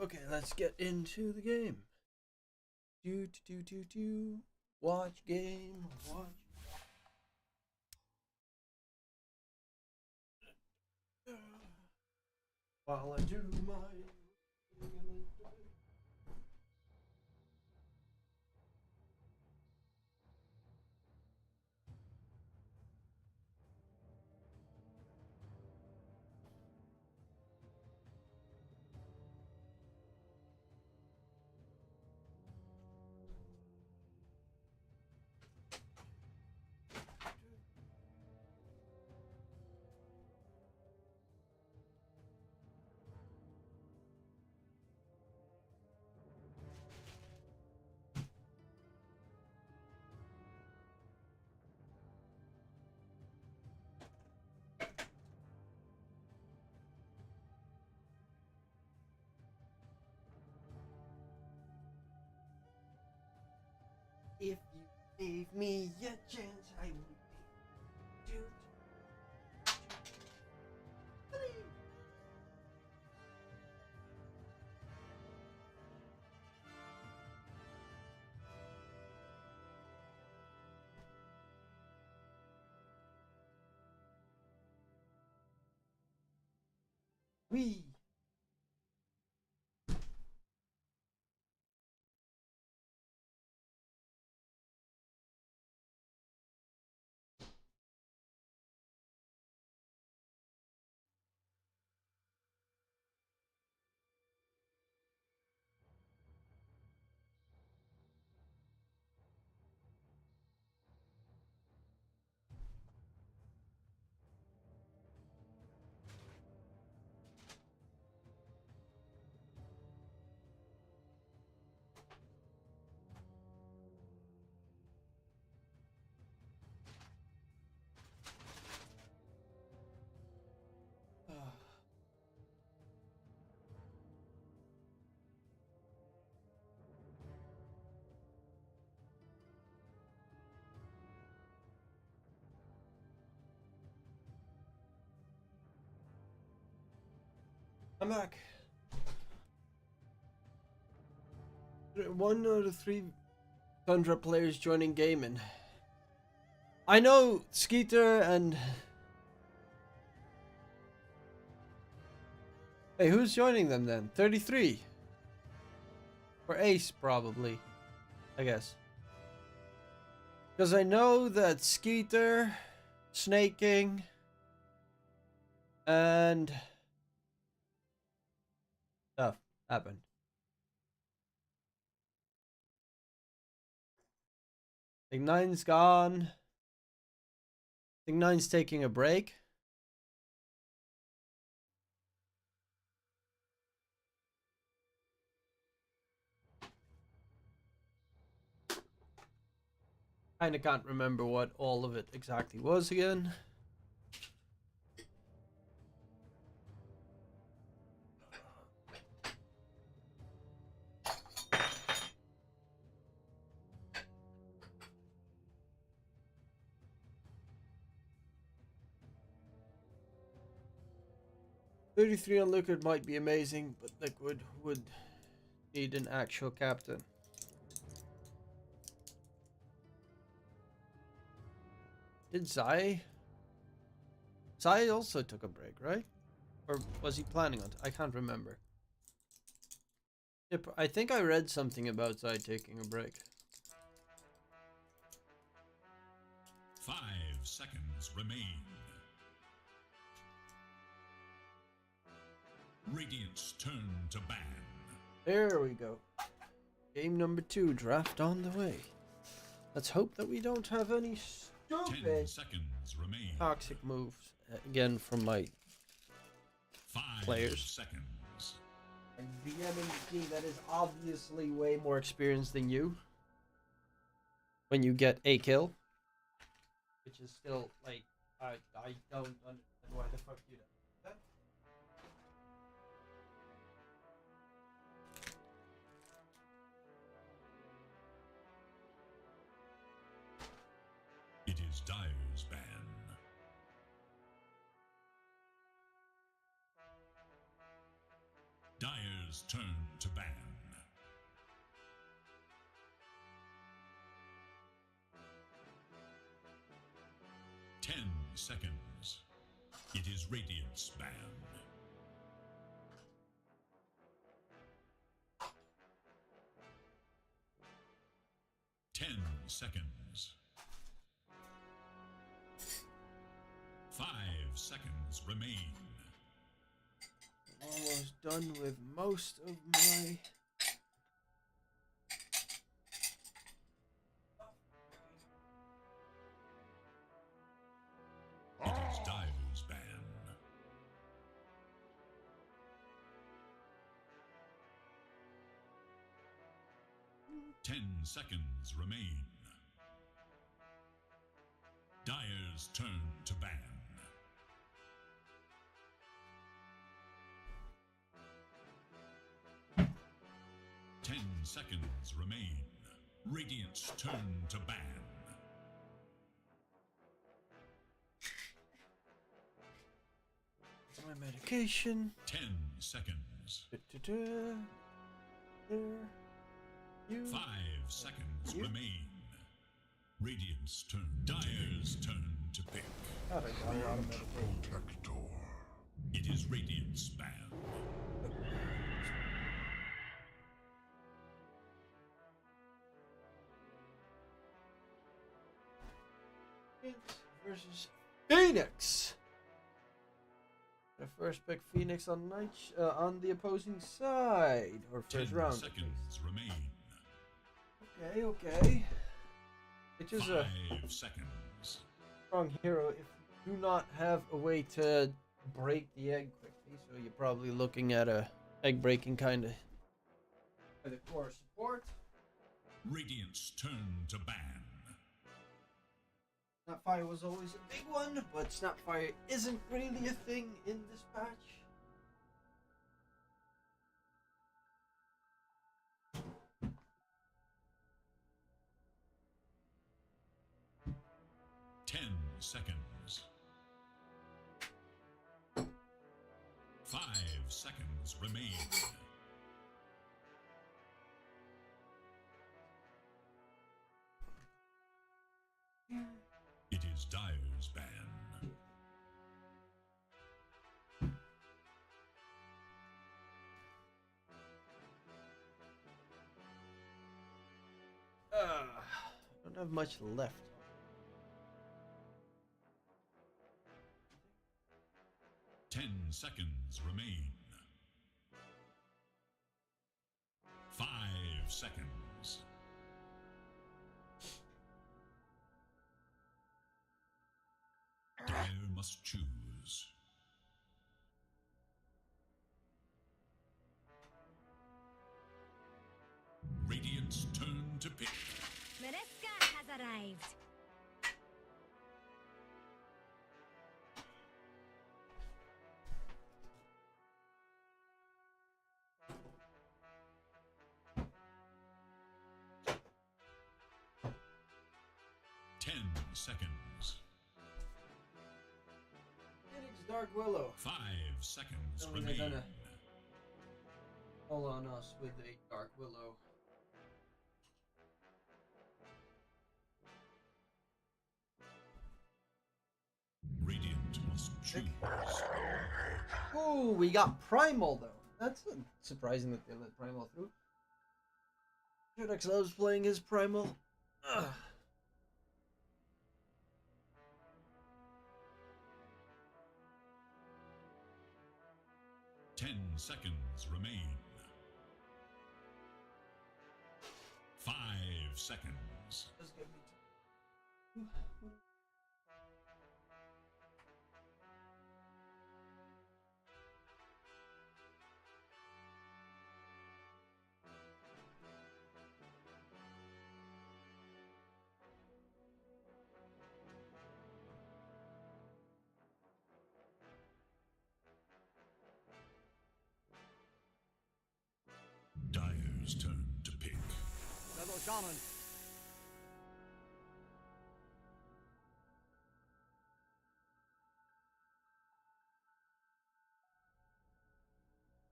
Okay, let's get into the game. Watch game. Watch. While I do my. If you gave me a chance, I would do. We. I'm back. One out of three Tundra players joining gaming. I know Skeeter and. Hey, who's joining them then? 33. Or Ace, probably. I guess. Because I know that Skeeter, Snaking, and stuff happened. I think Nine's gone. I think Nine's taking a break. Kinda can't remember what all of it exactly was again. $33 on Liquid might be amazing, but Liquid would need an actual captain. Did Zai? Zai also took a break, right? Or was he planning on? I can't remember. Yep, I think I read something about Zai taking a break. 5 seconds remain. Radiant's turn to ban. There we go. Game number 2, draft on the way. Let's hope that we don't have any 10 stupid seconds remain. toxic moves again from my 5 players. seconds. And DMing the team that is obviously way more experienced than you. When you get a kill. Which is still, like, I don't understand why the fuck you don't. That? It is Dire's ban. Dire's Dire's turn to ban. Ten seconds. It is Radiant's ban. 10 seconds. 5 seconds remain. Almost done with most of my... It is Dire's ban. 10 seconds remain. Dire's turn to ban. 10 seconds remain. Radiant's turn to ban. My medication. 10 seconds. There. You. 5 seconds You. remain. Radiant's turn. Dire's turn to pick. God, I got a lot of medication. Protector. It is Radiant's ban. Versus Phoenix. The first pick Phoenix on on the opposing side, or 10 first round. seconds remain. Okay. It is 5 a seconds. strong hero if you do not have a way to break the egg quickly, so you're probably looking at a egg breaking kind of by the core support. Radiant's turn to ban. Snapfire was always a big one, but Snapfire isn't really a thing in this patch. Seconds. 5 seconds remain. It is Dire's ban. I don't have much left. 10 seconds remain. 5 seconds. Dire must choose. Radiant's turn to pick. Maresca has arrived. 10 seconds. Phoenix Dark Willow. 5 seconds They're remain. gonna fall on us with a Dark Willow. Radiant must choose. Ooh, we got Primal though. That's surprising that they let Primal through. Judex loves playing his Primal. Ugh. Ten seconds remain. 5 seconds. Just give me two. Dire's turn to pick. Level Shaman.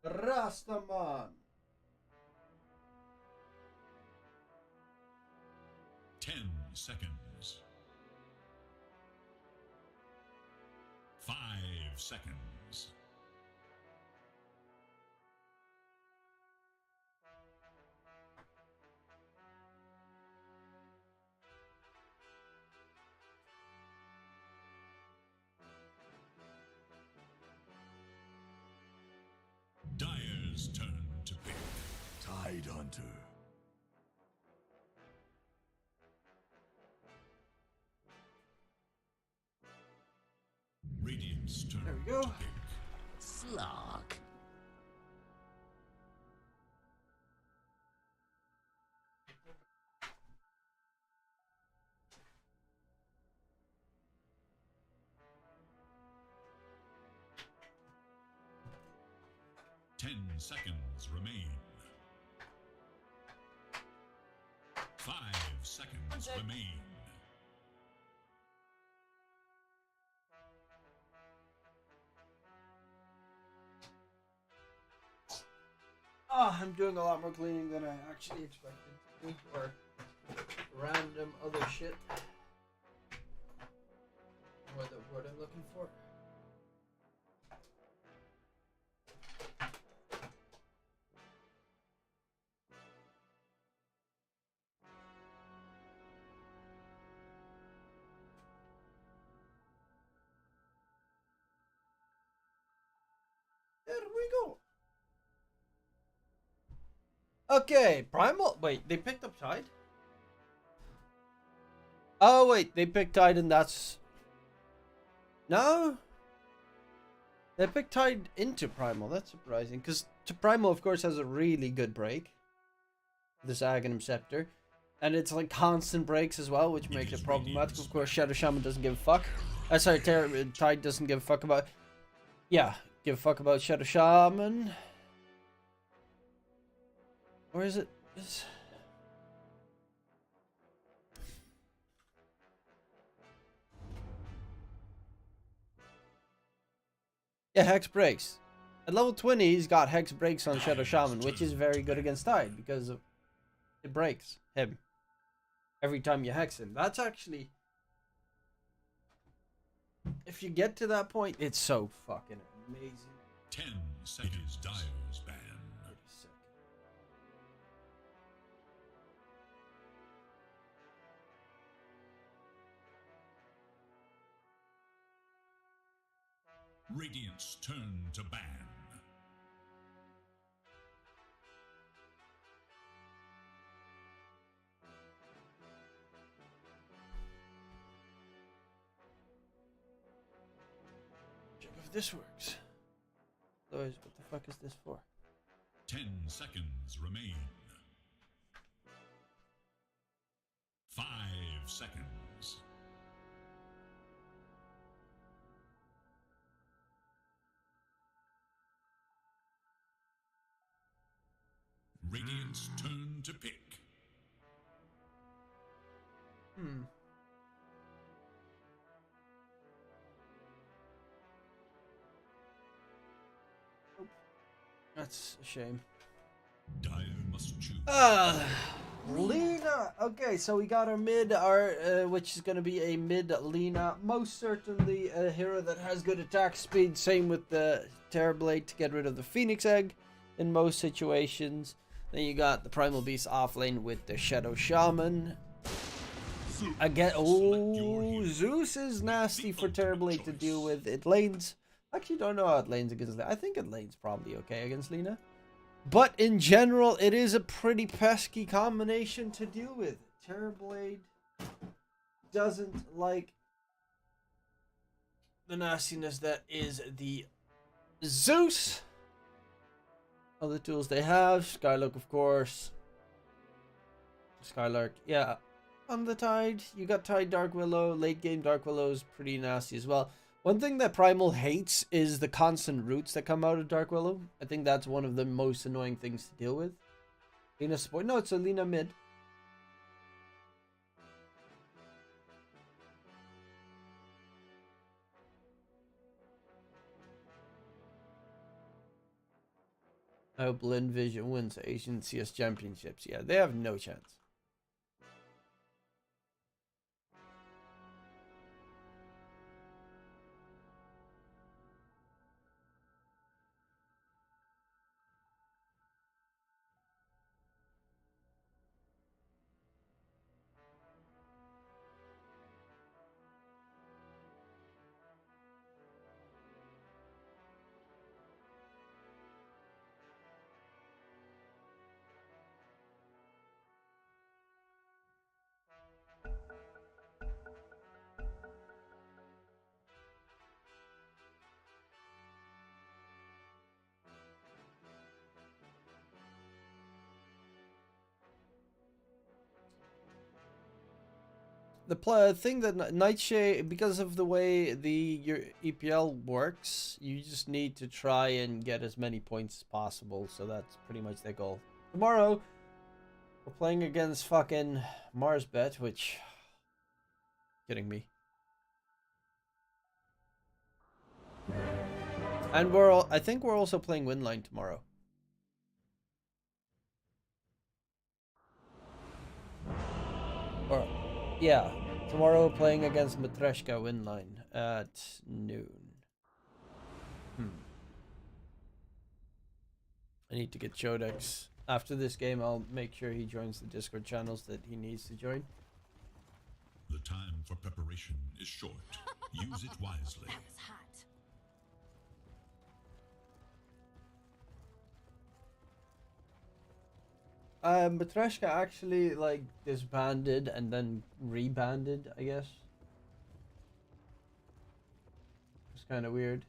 Rastaman. 10 seconds. 5 seconds. Dyer's turn to pick. Tide Hunter. Radiant's turn There we go. to pick. Slog. Ten seconds remain. 5 seconds remain. I'm doing a lot more cleaning than I actually expected to do, or random other shit. Or the word I'm looking for. There we go. Okay, Primal. Wait, they picked up Tide? Oh, wait, they picked Tide and that's. No? They picked Tide into Primal. That's surprising. Because Primal, of course, has a really good break. This Aghanim Scepter. And it's like constant breaks as well, which makes it problematic. Of course, Shadow Shaman doesn't give a fuck. Sorry, Tide doesn't give a fuck about. Yeah, give a fuck about Shadow Shaman. Or is it? Yeah, Hex breaks. At level 20, he's got Hex breaks on Shadow Shaman, which is very good against Tide because it breaks him every time you Hex him. That's actually, if you get to that point, it's so fucking amazing. 10 seconds. Dyer's ban. Radiant's turn to ban. Check if this works. Otherwise, what the fuck is this for? 10 seconds remain. 5 seconds. Radiant's turn to pick. That's a shame. Dyer must choose. Lina. Okay, so we got our mid, which is going to be a mid Lina. Most certainly a hero that has good attack speed. Same with the Terrorblade to get rid of the Phoenix Egg in most situations. Then you got the Primal Beast off lane with the Shadow Shaman. Again, oh, Zeus is nasty for Terrorblade to deal with. It lanes. Actually, don't know how it lanes against Lina. I think it lanes probably okay against Lina. But in general, it is a pretty pesky combination to deal with. Terrorblade doesn't like the nastiness that is the Zeus. Other tools they have, Skylark, of course. Skylark, yeah. On the Tide, you got Tide Dark Willow. Late game Dark Willow is pretty nasty as well. One thing that Primal hates is the constant roots that come out of Dark Willow. I think that's one of the most annoying things to deal with. Lina support. No, it's a Lina mid. I hope Lin Vision wins Asian CS Championships. Yeah, they have no chance. The thing that Nightshade, because of the way your EPL works, you just need to try and get as many points as possible. So that's pretty much their goal. Tomorrow, we're playing against fucking Marsbet, which... Kidding me. And I think we're also playing Winline tomorrow. Or... Yeah, tomorrow playing against Matreshka Winline at noon. I need to get Chodex. After this game, I'll make sure he joins the Discord channels that he needs to join. The time for preparation is short. Use it wisely. That was hot. Matreshka actually like disbanded and then rebanded, I guess. It's kind of weird.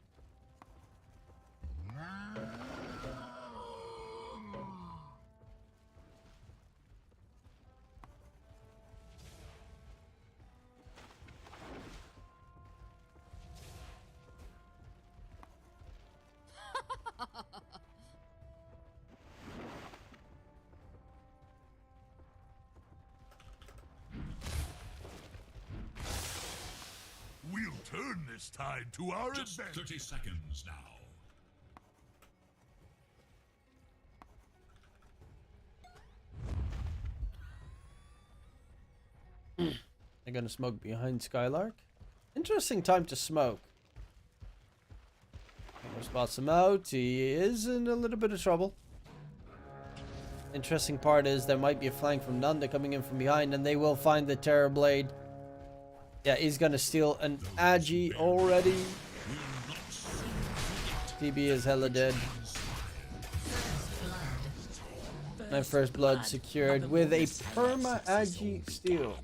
We'll turn this tide to our Just advantage. 30 seconds now. They're gonna smoke behind Skylark. Interesting time to smoke. Spots him out. He is in a little bit of trouble. Interesting part is there might be a flank from Nanda coming in from behind, and they will find the Terror Blade. Yeah, he's gonna steal an Agi already. TB is hella dead. My first blood secured with a perma Agi steal.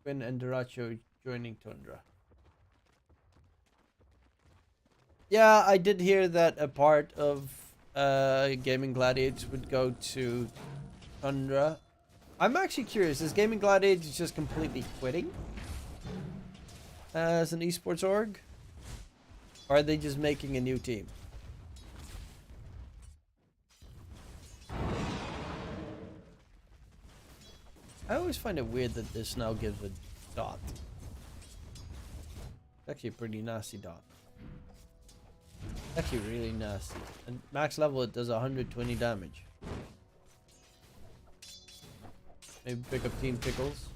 Quinn and Duracho joining Tundra. Yeah, I did hear that a part of Gaming Gladiators would go to Tundra. I'm actually curious, is Gaming Gladiators just completely quitting as an esports org? Or are they just making a new team? I always find it weird that this now gives a dot. It's actually a pretty nasty dot. Actually really nasty. And max level it does 120 damage. Maybe pick up Team Pickles.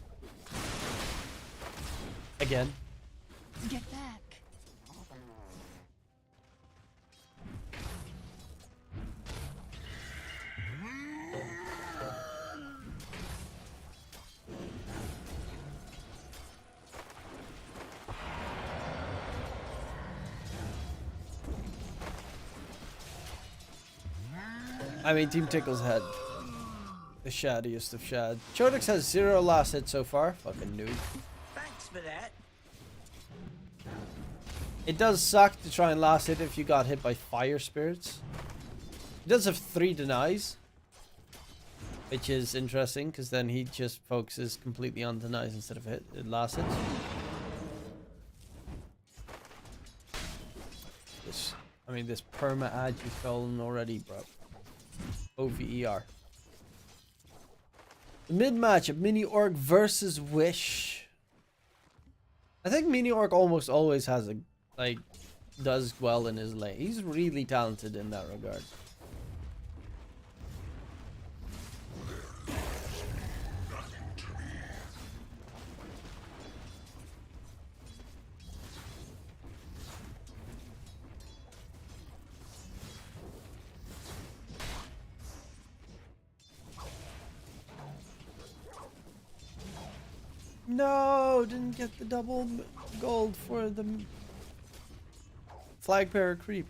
Again. Get back. I mean, Team Tickles had the shadiest of shad. Chodex has 0 last hit so far. Fucking noob. Thanks for that. It does suck to try and last hit if you got hit by fire spirits. He does have 3 denies, which is interesting because then he just focuses completely on denies instead of last hits. This perma ad you've stolen already, bro. OVER. The mid matchup, Mini Orc versus Wish. I think Mini Orc almost always has a does well in his lane. He's really talented in that regard. No, didn't get the double gold for the flag bearer creep.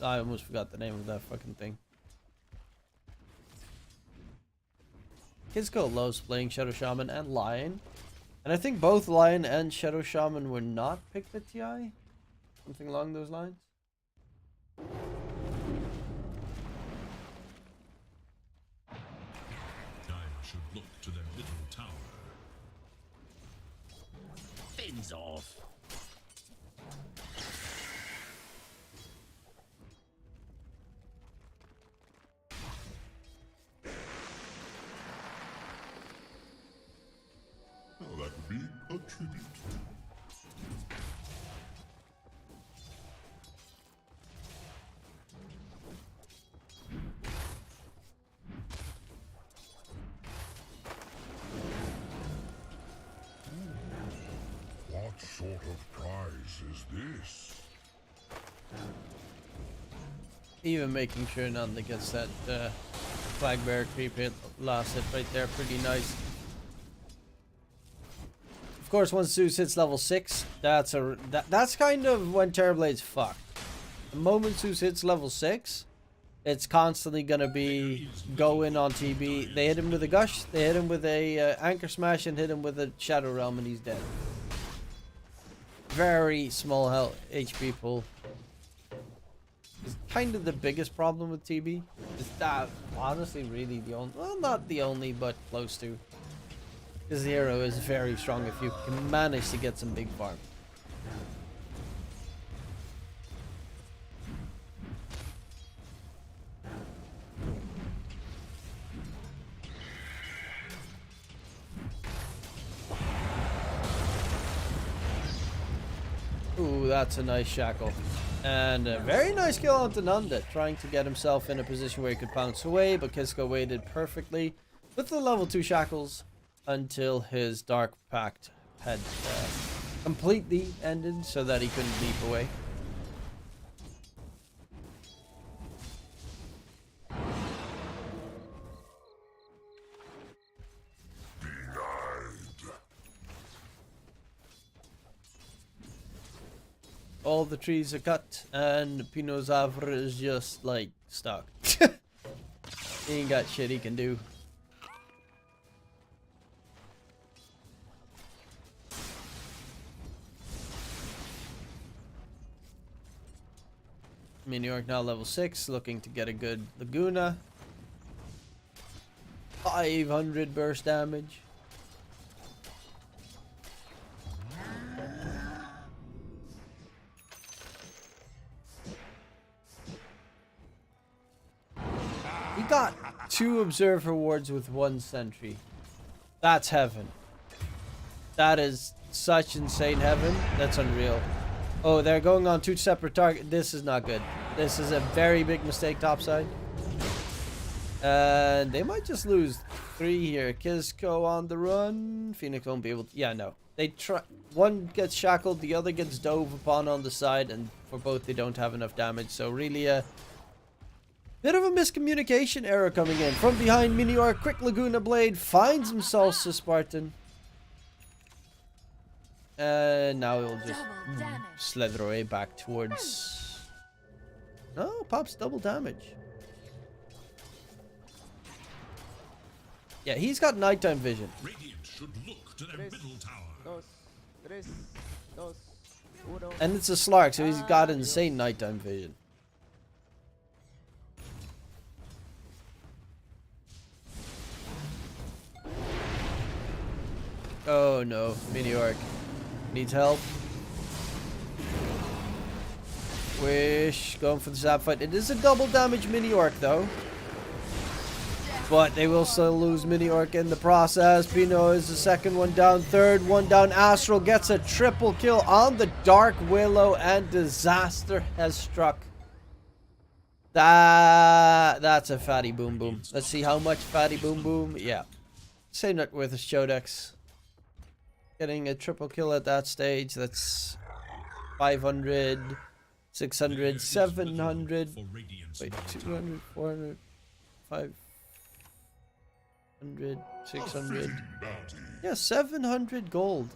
I almost forgot the name of that fucking thing. Kizco loves playing Shadow Shaman and Lion. And I think both Lion and Shadow Shaman were not picked at TI. Something along those lines. Dire should look to their middle tower. Fins off. Well, that would be a tribute. What sort of prize is this? Even making sure none that gets that flag bearer creep hit last hit right there, pretty nice. Of course, once Zeus hits level 6, that's kind of when Terrorblade's fucked. The moment Zeus hits level 6, it's constantly gonna be go in on TB. They hit him with a gush, they hit him with a anchor smash, and hit him with a shadow realm, and he's dead. Very small health HP pool. It's kind of the biggest problem with TB. Is that honestly really the only, well, not the only, but close to. Because the hero is very strong if you can manage to get some big farm. Ooh, that's a nice shackle. And a very nice kill onto Nanda, trying to get himself in a position where he could bounce away, but Kisko waited perfectly with the level 2 shackles until his Dark Pact had completely ended so that he couldn't leap away. All the trees are cut and Pinozavre is just like stuck. He ain't got shit he can do. Mini Orc now level 6, looking to get a good Laguna. 500 burst damage. He got 2 observe rewards with 1 sentry. That's heaven. That is such insane heaven. That's unreal. Oh, they're going on 2 separate targets. This is not good. This is a very big mistake topside. And they might just lose 3 here. Kisko on the run. Phoenix won't be able to. Yeah, no. They try. One gets shackled, the other gets dove upon on the side, and for both they don't have enough damage. So really a bit of a miscommunication error coming in. From behind, Mini Orc, quick Laguna Blade, finds himself a Spartan. And now he'll just slither away back towards... No, pops double damage. Yeah, he's got nighttime vision. Radiant should look to their middle tower. And it's a Slark, so he's got insane nighttime vision. Oh no, Mini Orc needs help. Wish going for the zap fight. It is a double damage Mini Orc though. But they will still lose Mini Orc in the process. Pino is the second one down. Third one down. Astral gets a triple kill on the Dark Willow, and disaster has struck. That's a fatty boom boom. Let's see how much fatty boom boom. Yeah. Same net worth as Chodex. Getting a triple kill at that stage. That's 500, 600, 700. Wait, 200, 400, 500, 600. Yeah, 700 gold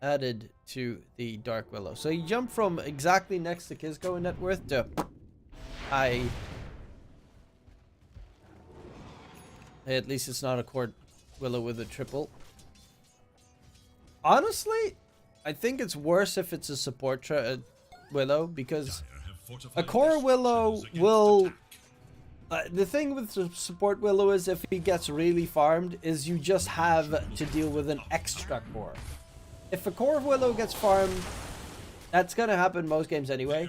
added to the Dark Willow. So you jump from exactly next to Kizco in net worth to Hey, at least it's not a Court Willow with a triple. Honestly, I think it's worse if it's a support Willow, because a Core Willow will... the thing with the support Willow is if he gets really farmed is you just have to deal with an extra core. If a Core Willow gets farmed, that's gonna happen most games anyway.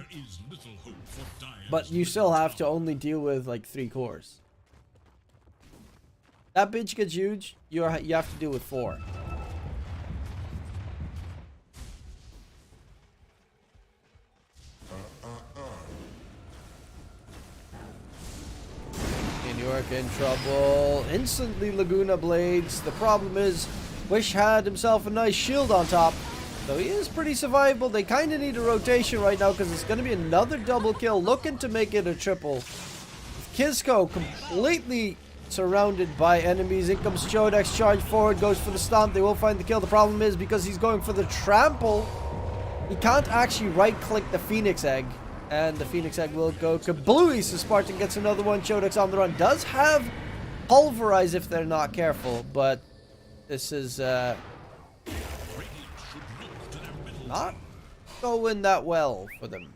But you still have to only deal with like 3 cores. That bitch gets huge, you have to deal with 4. New York in trouble. Instantly Laguna Blades. The problem is Wish had himself a nice shield on top. So he is pretty survivable. They kind of need a rotation right now because it's going to be another double kill. Looking to make it a triple. Kizco completely surrounded by enemies. In comes Chodex. Charge forward. Goes for the stomp. They will find the kill. The problem is because he's going for the trample, he can't actually right click the Phoenix Egg. And the Phoenix Egg will go kablooey. So Spartan gets another one. Chodex on the run. Does have Pulverize if they're not careful. But this is not going that well for them.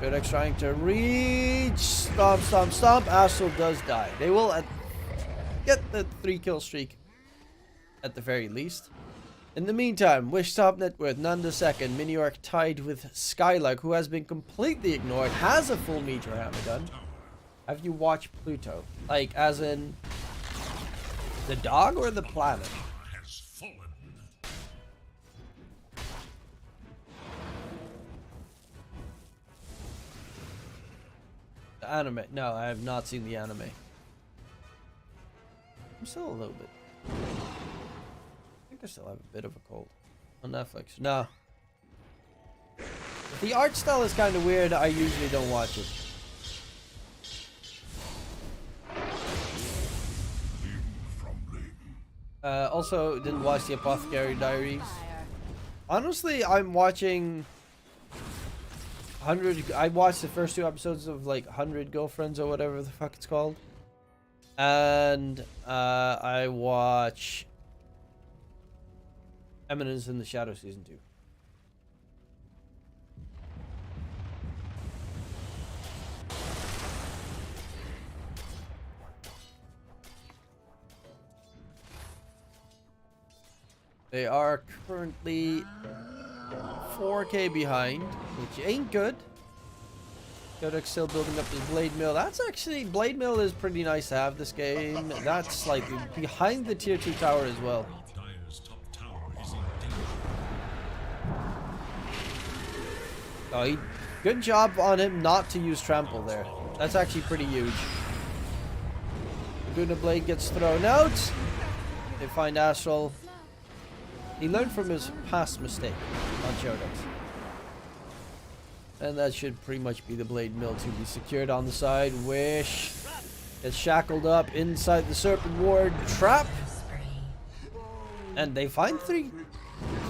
Chodex trying to reach. Stomp, stomp, stomp. Astral does die. They will get the 3-kill streak at the very least. In the meantime, Wish top net worth, Nanda second. Mini Orc tied with Skylark, who has been completely ignored, has a full meter hammer gun. Have you watched Pluto? Like, as in the dog or the planet? The anime? No, I have not seen the anime. I'm still a little bit. I still have a bit of a cold on Netflix. No. If the art style is kind of weird, I usually don't watch it. Also, didn't watch the Apothecary Diaries. Honestly, I'm watching 100. I watched the first 2 episodes of like 100 Girlfriends or whatever the fuck it's called, and I watch Eminence in the Shadow Season 2. They are currently 4k behind, which ain't good. Kodak still building up his Blade Mill. That's actually, Blade Mill is pretty nice to have this game. That's like behind the tier 2 tower as well. Oh, good job on him not to use trample there. That's actually pretty huge. Laguna Blade gets thrown out. They find Astral. He learned from his past mistake on Chodex. And that should pretty much be the Blade Mill to be secured on the side. Wish gets shackled up inside the Serpent Ward trap. And they find 3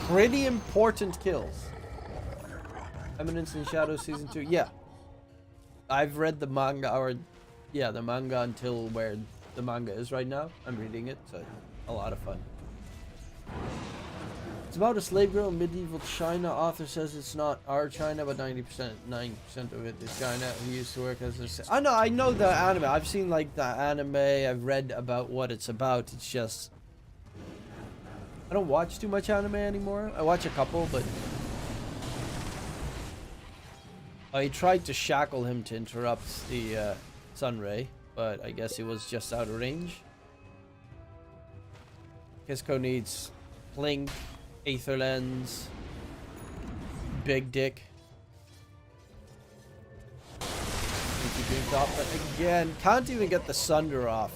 pretty important kills. Eminence in Shadow Season 2. Yeah. I've read the manga, or yeah, the manga until where the manga is right now. I'm reading it, so a lot of fun. It's about a slave girl in medieval China. Author says it's not our China, but 90% of it is China. Who used to work as a... I know the anime. I've seen like the anime. I've read about what it's about. It's just... I don't watch too much anime anymore. I watch a couple, but... I tried to shackle him to interrupt the Sunray, but I guess he was just out of range. Kisco needs Blink, Aether Lens, Big Dick. But again, can't even get the Sunder off.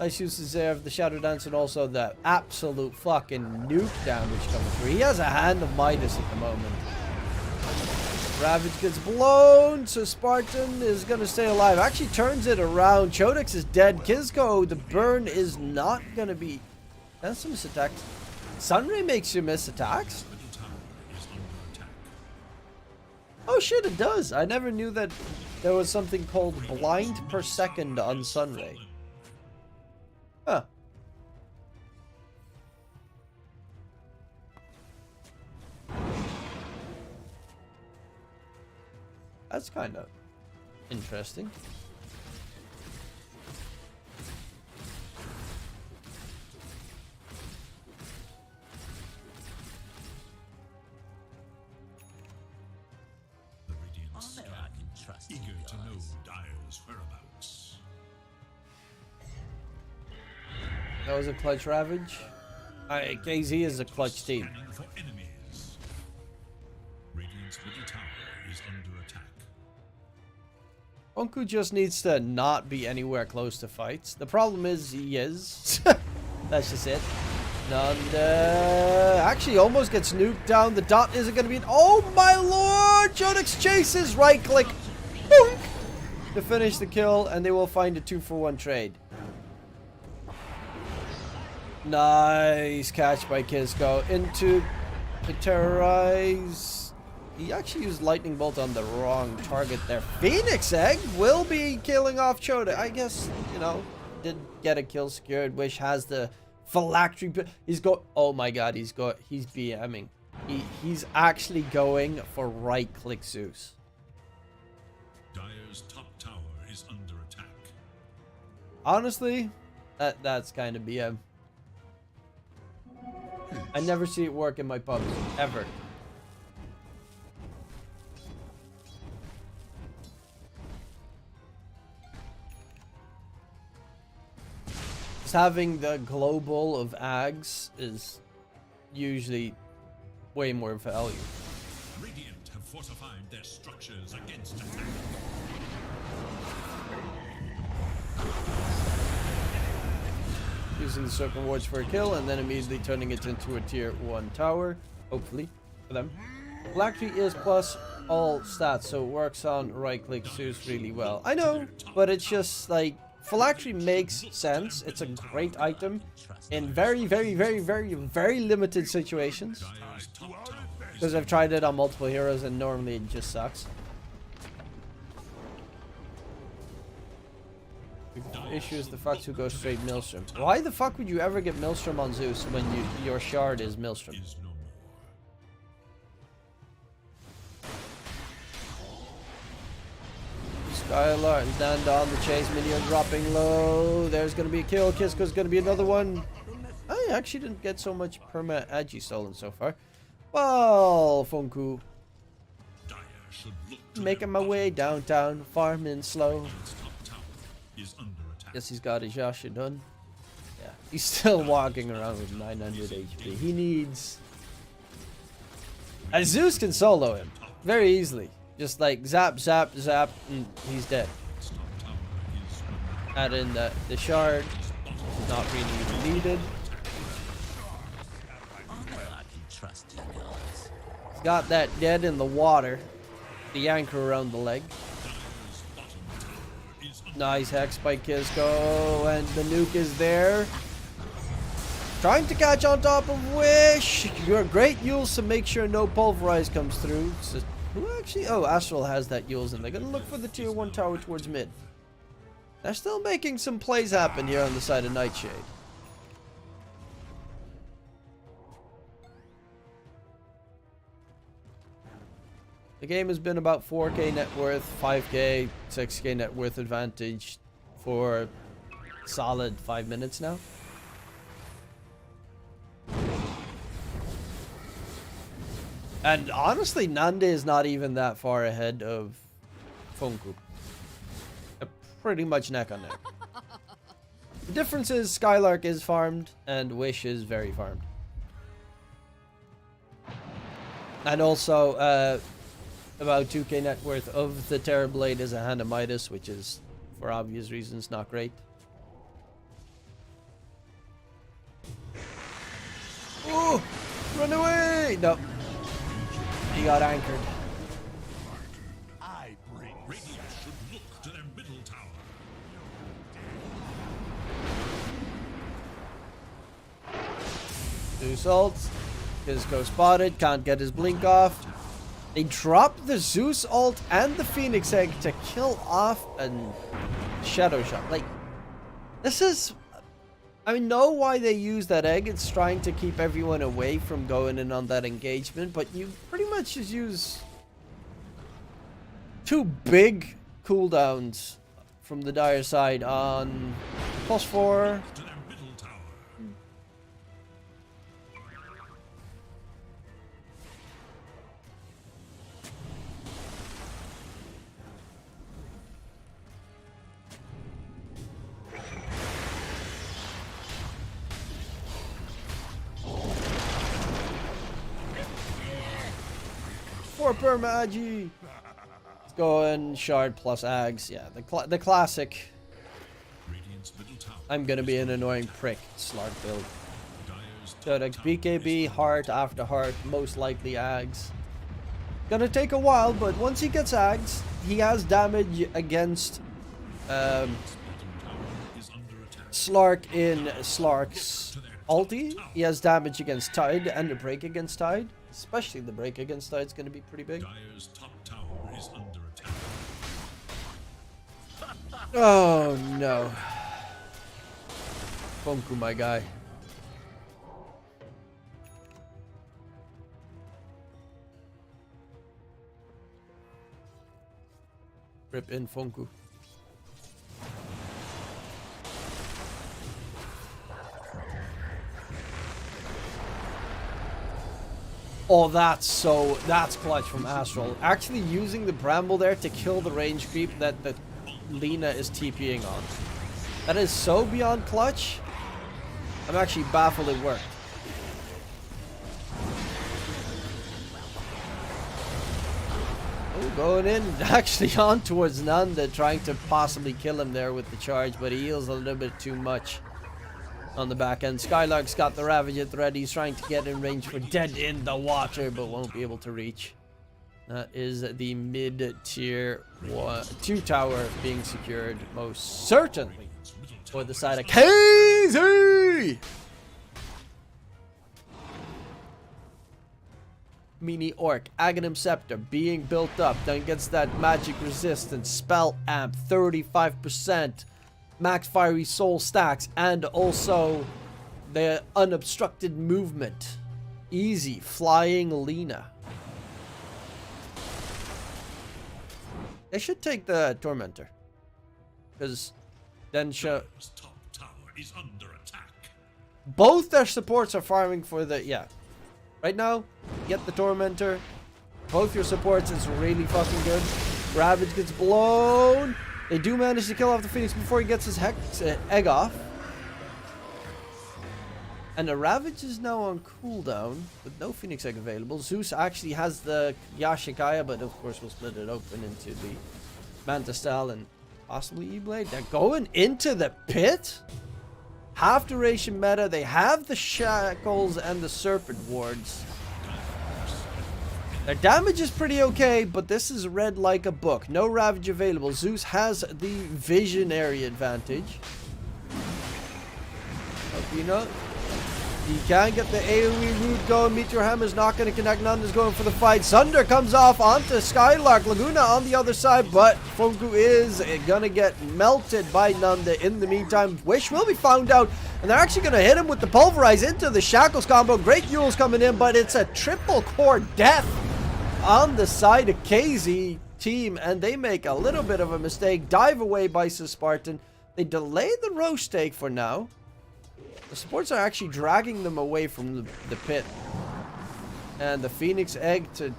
Nice uses there of the Shadow Dance and also the absolute fucking nuke damage coming through. He has a hand of Midas at the moment. Ravage gets blown, so Spartan is going to stay alive. Actually turns it around. Chodex is dead. Kizco, the burn is not going to be... That's some miss attacks. Sunray makes you miss attacks? Oh shit, it does. I never knew that there was something called blind per second on Sunray. Huh. That's kind of interesting. The Radiant scan, eager to know Dire's whereabouts. That was a clutch Ravage. KZ is a clutch team. Scanning for enemies. Radiant's middle tower is under attack. Onku just needs to not be anywhere close to fights. The problem is he is. That's just it. And actually almost gets nuked down. The dot isn't going to be... Oh my lord! Jonix chases right click. Boink! To finish the kill, and they will find a 2-for-1 trade. Nice catch by Kisco into the terrorize. He actually used lightning bolt on the wrong target there. Phoenix Egg will be killing off Choda. I guess, you know, did get a kill secured. Wish has the phylactery. He's got... Oh my god, he's BMing. He's actually going for right click Zeus. Dire's top tower is under attack. Honestly, that's kind of BM. I never see it work in my pubs, ever. Just having the global of Ags is usually way more value. Radiant have fortified their structures against attack. Using the circle wards for a kill and then immediately turning it into a tier 1 tower, hopefully, for them. Phylactery is plus all stats, so it works on right click Zeus really well. I know, but it's just like, Phylactery makes sense. It's a great item in very, very, very, very, very limited situations. Dire's top tower is Because I've tried it on multiple heroes and normally it just sucks. The issue is the fucks who go straight Maelstrom. Why the fuck would you ever get Maelstrom on Zeus when your shard is Maelstrom? is no more. Skylar and Dan on the chase, minion dropping low. There's gonna be a kill. Kisco's gonna be another one. I actually didn't get so much perma agi stolen so far. Well, Funku. Dire should look to Making my way downtown, farming slow. Radiant's top tower is under attack. Guess he's got his Yasha done. Yeah, he's still walking around with 900 HP. He needs... Zeus can solo him very easily. Just like zap, zap, zap, and he's dead. Its top tower is under Add in the shard. Is not really even needed. He's got that dead in the water. The anchor around the leg. Nice hex by Kisco, and the nuke is there. Trying to catch on top of Wish. You're great Yules to make sure no pulverize comes through. So who actually? Oh, Astral has that Yules, and they're gonna look for the tier 1 tower towards mid. They're still making some plays happen here on the side of Nightshade. The game has been about 4k net worth, 5k, 6k net worth advantage for solid 5 minutes now. And honestly, Nande is not even that far ahead of Funku. Pretty much neck on neck. The difference is Skylark is farmed and Wish is very farmed. And also, about 2k net worth of the Terrorblade is a Hand of Midas, which is, for obvious reasons, not great. Oh! Run away! No. He got anchored. I bring Radiant should look to their middle tower. Zeus ults. Kisco spotted. Can't get his blink off. They drop the Zeus ult and the Phoenix Egg to kill off a Shadow Shot. Like, this is... I know why they use that egg. It's trying to keep everyone away from going in on that engagement. But you pretty much just use 2 big cooldowns from the Dire side on +4. To their middle tower. For Permagi. Let's go and Shard plus Ags. Yeah, the classic. Radiant's middle tower. I'm gonna be an annoying prick. Slark build. Dire's top Codex tower BKB, is heart after heart, most likely Ags. Gonna take a while, but once he gets Ags, he has damage against bottom tower is under attack. Slark in Slark's ulti. He has damage against Tide and a break against Tide. Especially the break against Tide is gonna be pretty big. Dire's top tower is under attack. Oh no. Funku, my guy. Rip in Funku. Oh, that's clutch from Astral. Actually using the Bramble there to kill the range creep that the Lina is TPing on. That is so beyond clutch. I'm actually baffled it worked. Oh, going in actually on towards Nanda, trying to possibly kill him there with the charge, but he heals a little bit too much on the back end. Skylark's got the Ravage at thread. He's trying to get in range for Dead in the Water, but won't be able to reach. That is the mid-tier 2 tower being secured, most certainly, for the side of KZ! Mini Orc, Aghanim Scepter being built up, then gets that magic resistance, spell amp 35%, max fiery soul stacks, and also the unobstructed movement. Easy flying Lina. They should take the Tormentor, because then Dire's top tower is under attack. both their supports are farming for the right now. Get the Tormentor. Both your supports is really fucking good. Ravage gets blown. They do manage to kill off the Phoenix before he gets his egg off. And the Ravage is now on cooldown with no Phoenix Egg available. Zeus actually has the Yashikaya, but of course we'll split it open into the Manta Style and possibly E-Blade. They're going into the pit. Half duration meta. They have the Shackles and the Serpent Wards. Their damage is pretty okay, but this is read like a book. No Ravage available. Zeus has the Visionary advantage. You know, he can get the AoE route going. Meteor Hammer's not going to connect. Nanda's going for the fight. Sunder comes off onto Skylark. Laguna on the other side, but Funku is going to get melted by Nanda in the meantime. Wish will be found out, and they're actually going to hit him with the Pulverize into the Shackles combo. Great Yule's coming in, but it's a triple core death on the side of KZ team, and they make a little bit of a mistake. Dive away by Spartan. They delay the Roche take for now. The supports are actually dragging them away from the pit. and the Phoenix Egg to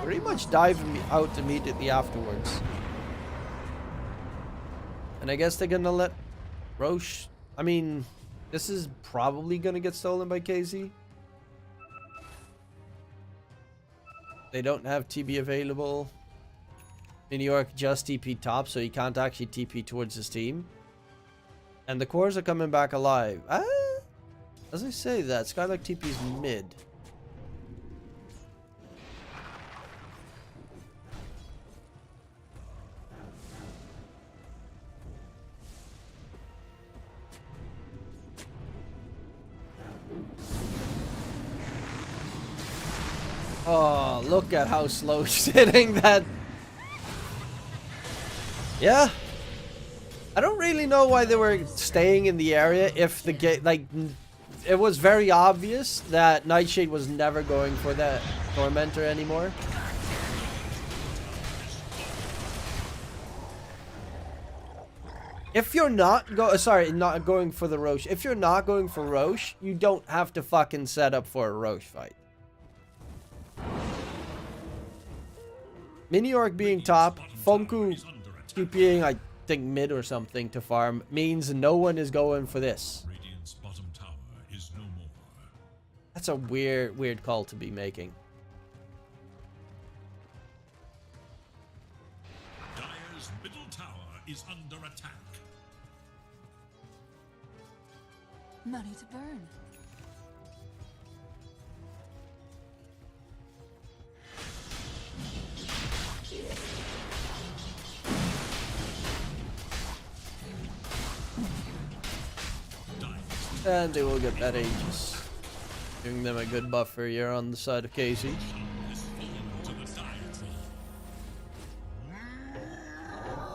pretty much dive out immediately afterwards. And I guess they're gonna let Roche... I mean, this is probably gonna get stolen by KZ. They don't have TP available. New York just TP top, so he can't actually TP towards his team. And the cores are coming back alive. As I say that, Skylark TP's mid. Oh, look at how slow she's hitting that. Yeah. I don't really know why they were staying in the area if the game, like, it was very obvious that Nightshade was never going for that Tormentor anymore. If you're not not going for the Roche. If you're not going for Roche, you don't have to fucking set up for a Roche fight. Mini Orc being top, Funku TPing, I think mid or something to farm, means no one is going for this. Radiant's bottom tower is no more. That's a weird call to be making. Dire's middle tower is under attack. Money to burn. And they will get that Aegis. Giving them a good buffer here on the side of KZ.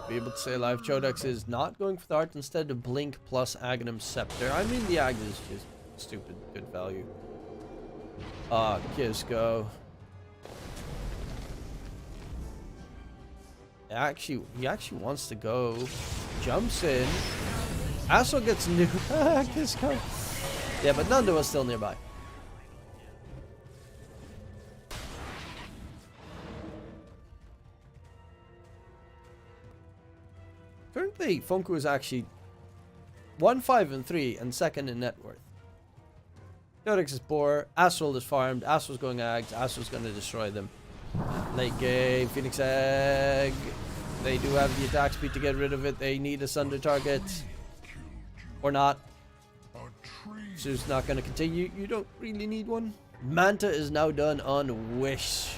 Be able to say live Chodex is not going for the art instead of Blink plus Aghanim Scepter. I mean, the Ag is just stupid good value. Kisko. He actually wants to go. Jumps in. Asshole gets new. Kisko. Yeah, but Nando was still nearby. Currently, Funku is actually 1, 5, and 3, and second in net worth. Codex is poor. Astral is farmed. Astral's going Ags. Astral's going to destroy them. Late game. Phoenix Egg. They do have the attack speed to get rid of it. They need a Sunder target. Or not. Sue's not going to continue. You don't really need one. Manta is now done on Wish.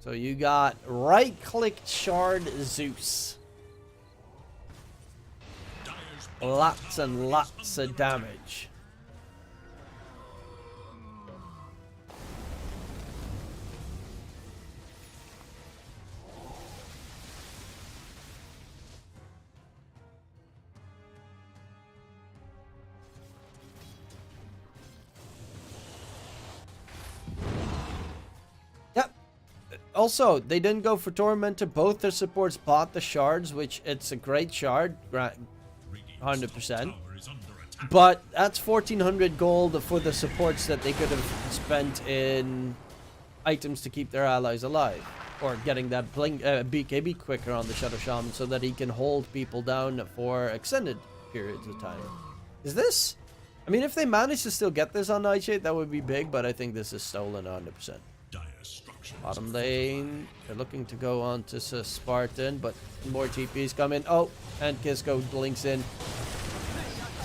So you got right-click Shard Zeus. Lots and lots of damage. Yep. Also, they didn't go for Tormentor. Both their supports bought the shards, which it's a great shard. 100%. But that's 1400 gold for the supports that they could have spent in items to keep their allies alive. Or getting that blink BKB quicker on the Shadow Shaman so that he can hold people down for extended periods of time. Is this? I mean, if they manage to still get this on Nightshade, that would be big, but I think this is stolen 100%. Bottom lane, they're looking to go on to Spartan, but more TPs come in. Oh, and Kisko blinks in.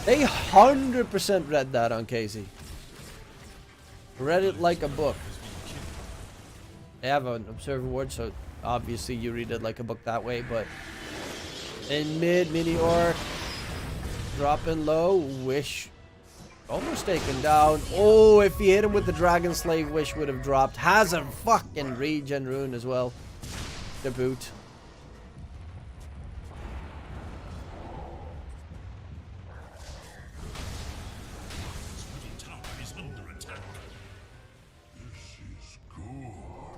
They 100% read that on KZ. Read it like a book. They have an observer ward, so obviously you read it like a book that way, but in mid, Mini Orc, dropping low, Wish almost taken down. Oh, if he hit him with the Dragon Slave, Wish would have dropped. Has a fucking regen rune as well. The boot.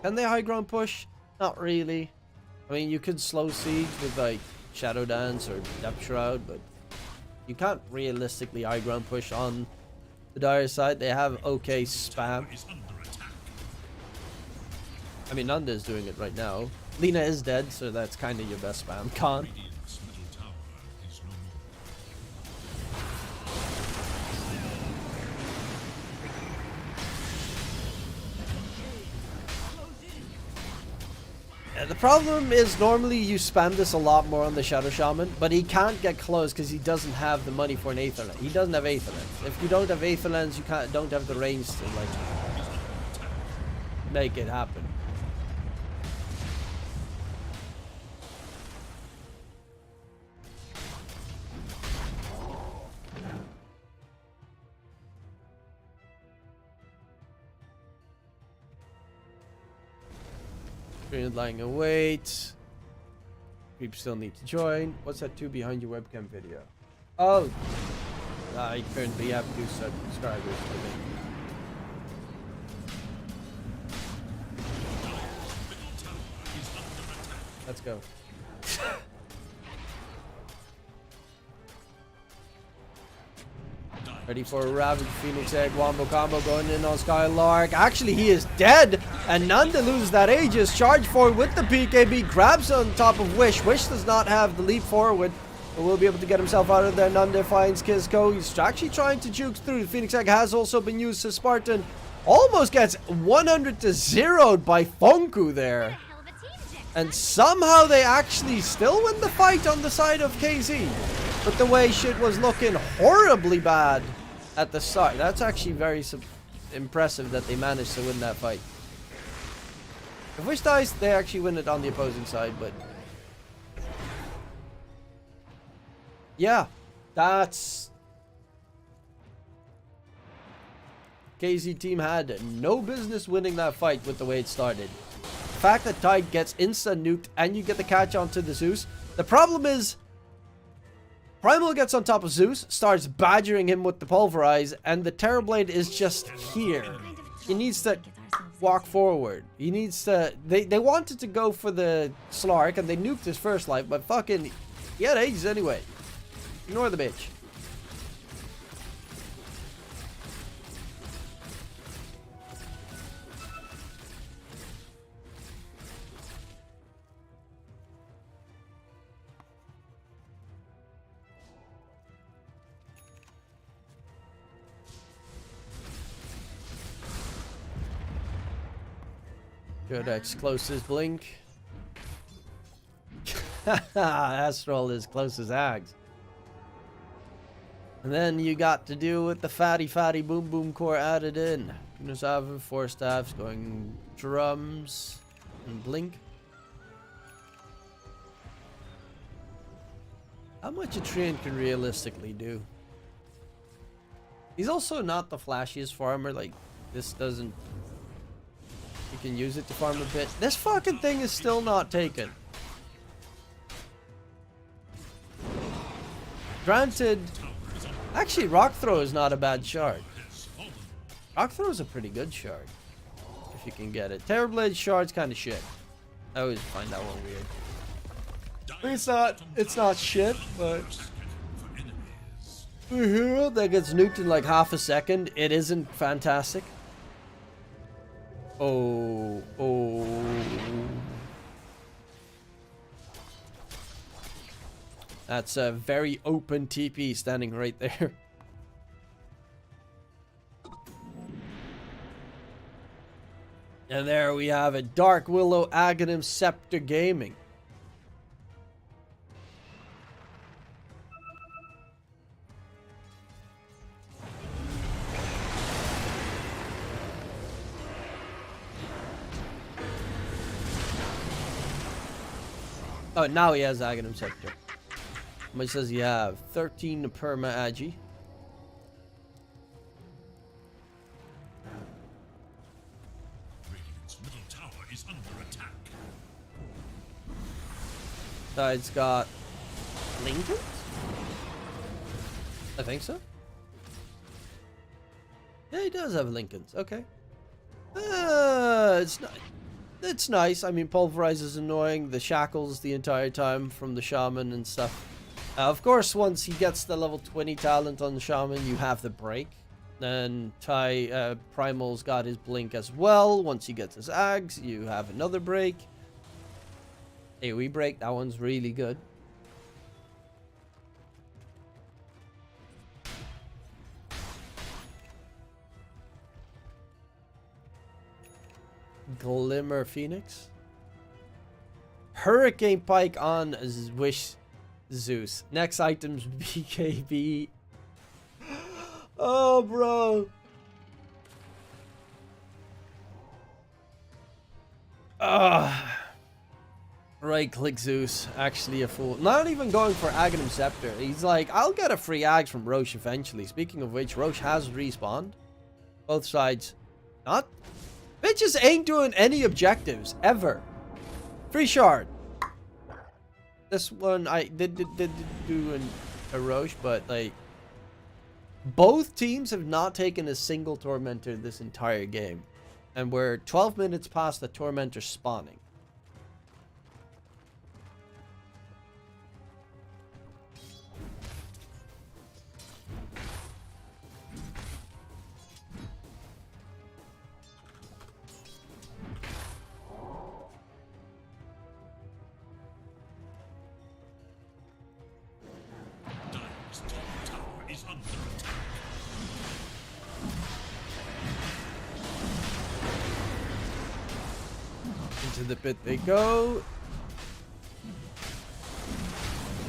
Can they high ground push? Not really. I mean, you could slow siege with like Shadow Dance or Depth Shroud, but you can't realistically high ground push on The Dire side, they have okay spam. Is under attack. I mean, Nanda is doing it right now. Lina is dead, so that's kind of your best spam. Khan. Radiant's middle tower is no more. The problem is normally you spam this a lot more on the Shadow Shaman, but he can't get close because he doesn't have the money for an Aether Lens. He doesn't have Aether Lens. If you don't have Aether Lens, you don't have the range to like make it happen. Green lying in wait. People still need to join. What's that 2 behind your webcam video? Oh, I currently have 2 subscribers. I think. Let's go. Ready for a Ravage Phoenix Egg Wombo combo going in on Skylark. Actually, he is dead. And Nanda loses that Aegis. Charge forward with the PKB. Grabs on top of Wish. Wish does not have the leap forward. But will be able to get himself out of there. Nanda finds Kisko. He's actually trying to juke through. The Phoenix Egg has also been used to Spartan. Almost gets 100 to 0'd by Fonku there. Hell of a team, Jackson. And somehow they actually still win the fight on the side of KZ. But the way shit was looking horribly bad at the start. That's actually very impressive that they managed to win that fight. If Wish dies, they actually win it on the opposing side, but... yeah, that's... KZ team had no business winning that fight with the way it started. The fact that Tide gets instant nuked and you get the catch onto the Zeus. The problem is... Primal gets on top of Zeus, starts badgering him with the Pulverize, and the Terrorblade is just here. He needs to walk forward. He needs to... They wanted to go for the Slark, and they nuked his first life, but fucking... he had Aegis anyway. Ignore the bitch. Good X closest blink. Astral is close as Ags. And then you got to deal with the fatty boom boom core added in. Kunosava, 4 staffs going drums and blink. How much a Treant can realistically do? He's also not the flashiest farmer, like this doesn't... you can use it to farm a bit. This fucking thing is still not taken. Granted, actually Rock Throw is not a bad shard. Rock Throw is a pretty good shard. If you can get it. Terrorblade shard's kind of shit. I always find that one weird. I mean, it's not shit, but... for a hero that gets nuked in like half a second, it isn't fantastic. Oh. That's a very open TP standing right there. And there we have it. Dark Willow, Aghanim, Scepter Gaming. Oh, now he has Aghanim Scepter. How much does he have? 13 perma Agi. Radiant's middle tower is under attack. Side's got Lincoln? I think so. Yeah, he does have Lincolns. Okay. It's not. It's nice. I mean, Pulverize is annoying. The shackles the entire time from the Shaman and stuff. Of course, once he gets the level 20 talent on the Shaman, you have the break. Then Primal's got his blink as well. Once he gets his Ags, you have another break. AoE break, that one's really good. Glimmer Phoenix. Hurricane Pike on Wish Zeus. Next item's BKB. Oh, bro. Right click Zeus. Actually a fool. Not even going for Aghanim Scepter. He's like, I'll get a free Ags from Roche eventually. Speaking of which, Roche has respawned. Both sides. Not. Bitches ain't doing any objectives. Ever. Free shard. This one I did do a Roche, but like both teams have not taken a single Tormentor this entire game. And we're 12 minutes past the Tormentor spawning. Dire's top tower is under attack. Into the pit they go.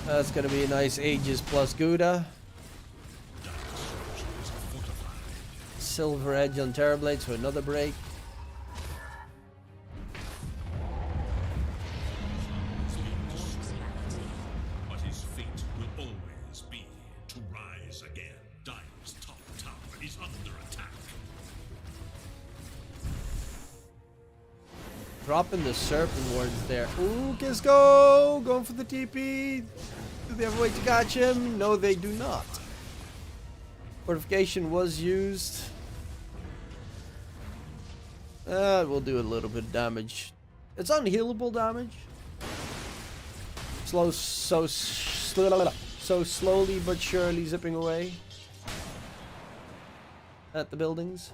That's gonna be a nice Aegis plus Gouda. Silver Edge on Terrorblade, so another break. But his fate will always be to rise again. Dire's top tower is under attack. Dropping the Serpent Wards there. Ooh, Kisco! Going for the TP. Do they have a way to catch him? No, they do not. Fortification was used. We'll do a little bit of damage. It's unhealable damage. So slowly but surely zipping away at the buildings.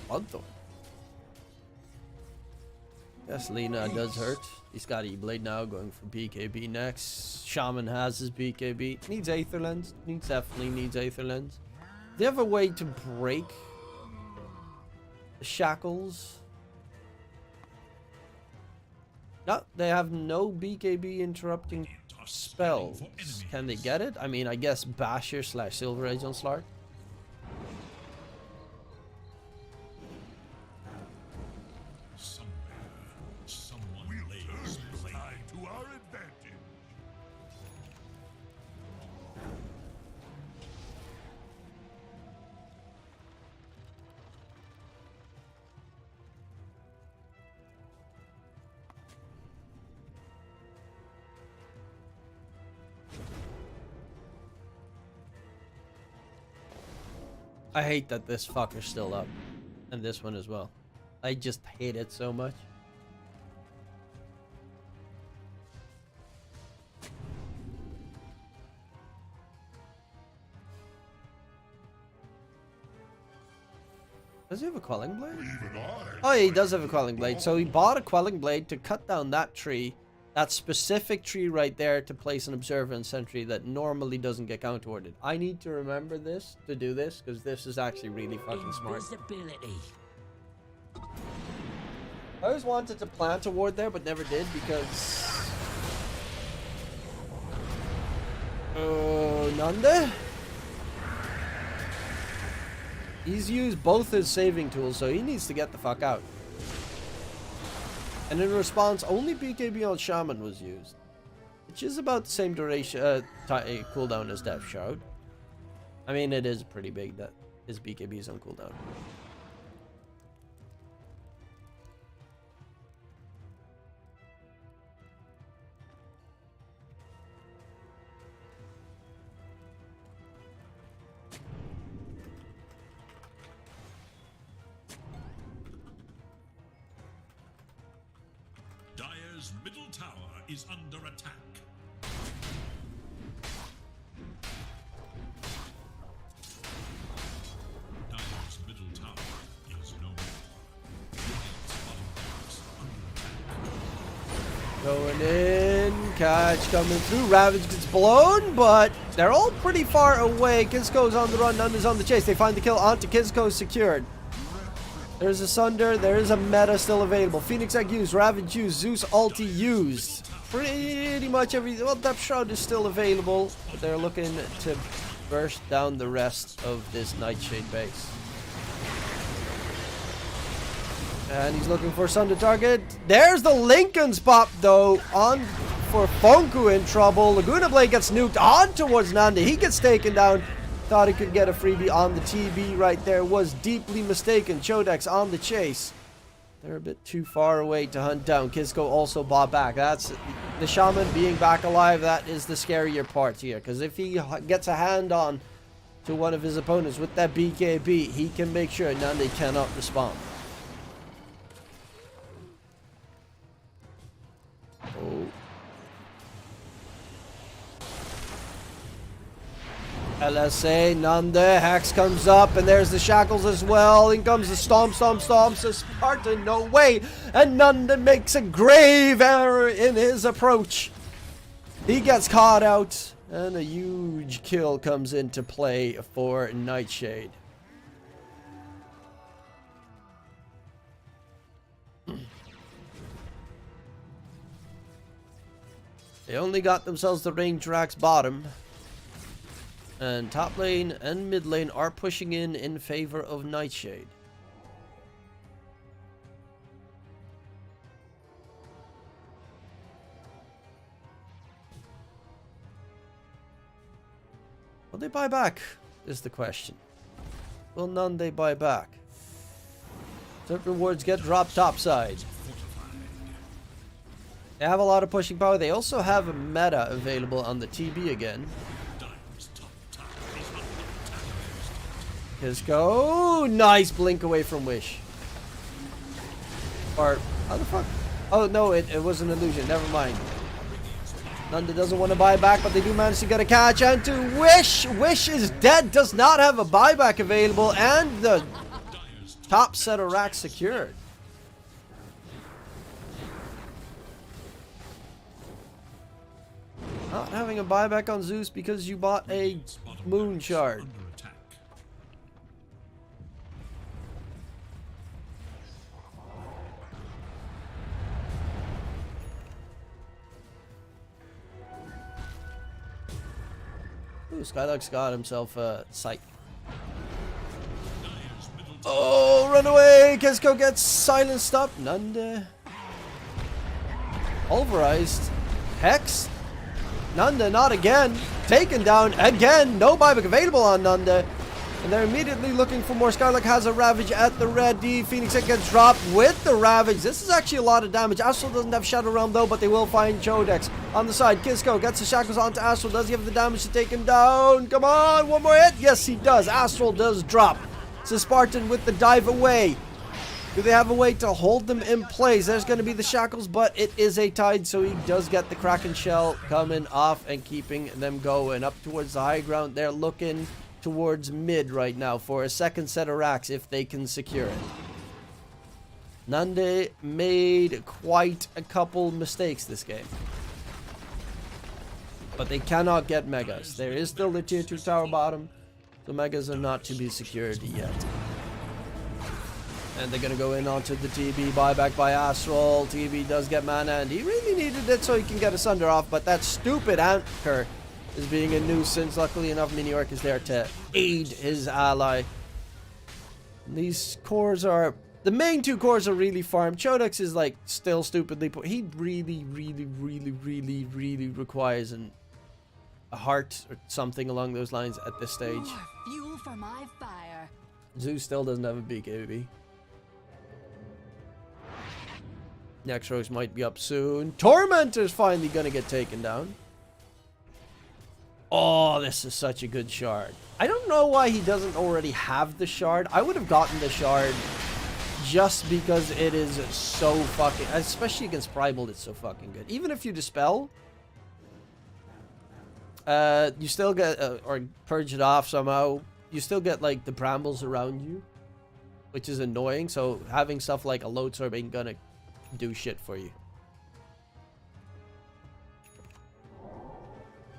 Bloodthorn. Yes, Lena does hurt. He's got E-Blade now, going for BKB next. Shaman has his BKB. Needs Aether Lens. Definitely needs Aether Lens. They have a way to break the shackles. No, they have no BKB interrupting spells. Can they get it? I mean, I guess Basher / Silver Edge on Slark. To our advantage. I hate that this fucker's still up. And this one as well. I just hate it so much. Does he have a Quelling Blade? Even I. Oh yeah, he does have a Quelling Blade. So he bought a Quelling Blade to cut down that tree. That specific tree right there to place an Observer and Sentry that normally doesn't get counter-warded. I need to remember this to do this, because this is actually really fucking smart. Invisibility. I always wanted to plant a ward there, but never did, because... Nande? He's used both his saving tools, so he needs to get the fuck out. And in response, only BKB on Shaman was used. Which is about the same duration, cooldown as Death Shroud. I mean, it is pretty big that his BKB is on cooldown. Dire's Dire's middle tower is under attack. Dire's middle tower is no more. Radiant's bottom barracks under attack. Going in. Catch coming through. Ravage gets blown, but they're all pretty far away. Kisko's on the run. Nanda's on the chase. They find the kill onto Kisko, secured. There's a Sunder. There is a meta still available. Phoenix Egg used. Ravage used. Zeus ulti used. Pretty much every... Well, Depth Shroud is still available. But they're looking to burst down the rest of this Nightshade base. And he's looking for Sunder target. There's the Lincoln's pop, though, on for Fonku in trouble. Laguna Blade gets nuked on towards Nanda. He gets taken down. Thought he could get a freebie on the TB right there. Was deeply mistaken. Chodex on the chase. They're a bit too far away to hunt down. Kisko also bought back. That's the Shaman being back alive. That is the scarier part here. Because if he gets a hand on to one of his opponents with that BKB, he can make sure Nanda cannot respond. Oh. LSA, Nanda, Hex comes up, and there's the Shackles as well. In comes the Stomp, so Spartan, no way. And Nanda makes a grave error in his approach. He gets caught out, and a huge kill comes into play for Nightshade. They only got themselves the range racks bottom. And top lane and mid lane are pushing in favor of Nightshade. Will they buy back? Is the question. Will none they buy back? Certain wards get dropped topside. They have a lot of pushing power. They also have a meta available on the TB again. Kisko, nice blink away from Wish. Or, how the fuck? Oh no, it was an illusion, never mind. Nanda doesn't want to buy back, but they do manage to get a catch onto Wish. Wish is dead, does not have a buyback available, and the top set of racks secured. Not having a buyback on Zeus because you bought a moon shard. Ooh, Skylark's got himself a sight. Oh, run away! Kisko gets silenced up. Nanda. Pulverized. Hex. Nanda, not again. Taken down again. No buyback available on Nanda. And they're immediately looking for more. Skylark has a Ravage at the ready. Phoenix gets dropped with the Ravage. This is actually a lot of damage. Astral doesn't have Shadow Realm though, but they will find Chodex on the side. Kisko gets the Shackles onto Astral. Does he have the damage to take him down? Come on, one more hit. Yes, he does. Astral does drop. So Spartan with the dive away. Do they have a way to hold them in place? There's going to be the Shackles, but it is a tide, so he does get the Kraken Shell coming off and keeping them going up towards the high ground. They're looking towards mid right now for a second set of racks if they can secure it. Nande made quite a couple mistakes this game, but they cannot get megas. There is still the tier 2 tower bottom. The megas are not to be secured yet. And they're going to go in onto the TB, buyback by Astral. TB does get mana, and he really needed it so he can get a Sunder off, but that stupid Anchor is being a nuisance. Luckily enough, Miniorc is there to aid his ally. And these cores are... The main two cores are really farmed. Chodex is like still stupidly... He really requires a heart or something along those lines at this stage. More fuel for my fire. Zeus still doesn't have a BKB. Next Rose might be up soon. Tormentor's finally gonna get taken down. Oh, this is such a good shard. I don't know why he doesn't already have the shard. I would have gotten the shard just because it is so fucking, especially against Primal, it's so fucking good. Even if you dispel, you still get, or purge it off somehow, you still get like the brambles around you, which is annoying. So having stuff like a load orb ain't gonna do shit for you.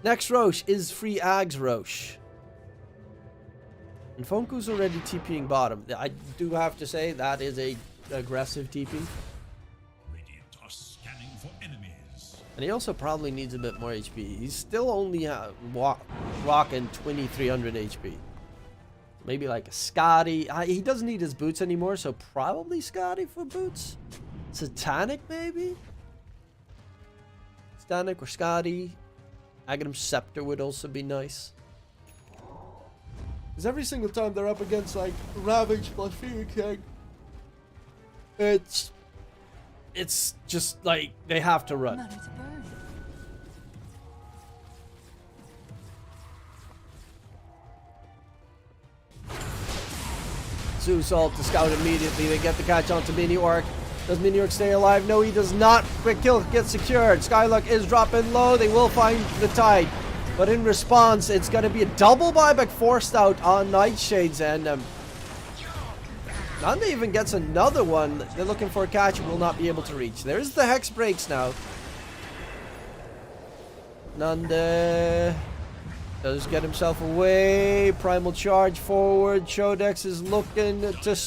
Next Roche is free Ags Roche. And Fonku's already TPing bottom. I do have to say that is a aggressive TP. Radiant are scanning for enemies. And he also probably needs a bit more HP. He's still only rocking 2300 HP. Maybe like a Scotty. He doesn't need his boots anymore, so probably Scotty for boots. Satanic maybe? Satanic or Scotty. Aghanim Scepter would also be nice. Because every single time they're up against like Ravage plus Phoenix Egg, it's just like they have to run. Money to burn. Zeus ult to scout immediately. They get the catch onto Miniorc. Does Miniorc stay alive? No, he does not. Quick kill gets secured. Skyluck is dropping low. They will find the tide. But in response, it's going to be a double buyback forced out on Nightshade's end. Nanda even gets another one. They're looking for a catch. Will not be able to reach. There's the Hex breaks now. Nanda does get himself away. Primal charge forward. Shodex is looking to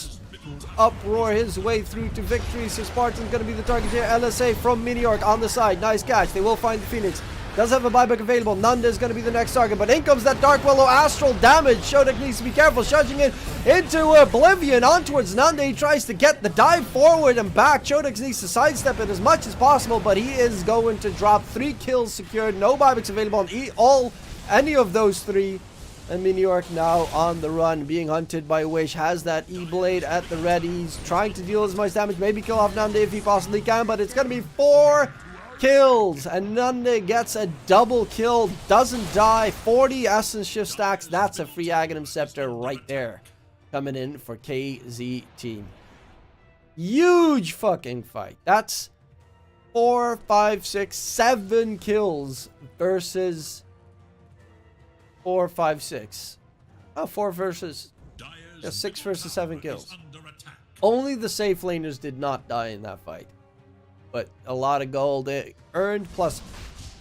uproar his way through to victory. So Spartan's going to be the target here. LSA from Miniorc on the side. Nice catch. They will find the Phoenix. Does have a buyback available. Nanda is going to be the next target, but in comes that Dark Willow Astral damage. Shodak needs to be careful, charging it into Oblivion on towards Nanda. He tries to get the dive forward and back. Shodak needs to sidestep it as much as possible, but he is going to drop 3 kills secured. No buybacks available on any of those 3. And Miniorc now on the run, being hunted by Wish, has that E-Blade at the ready. He's trying to deal as much damage, maybe kill off Nanda if he possibly can, but it's going to be 4 kills, and Nanda gets a double kill, doesn't die. 40 Essence Shift stacks. That's a free Aghanim Scepter right there, coming in for KZ team. Huge fucking fight. That's 4, 5, 6, 7 kills versus 4, 5, 6. Oh, 4 versus 6 versus 7 kills. Only the safe laners did not die in that fight. But a lot of gold earned, plus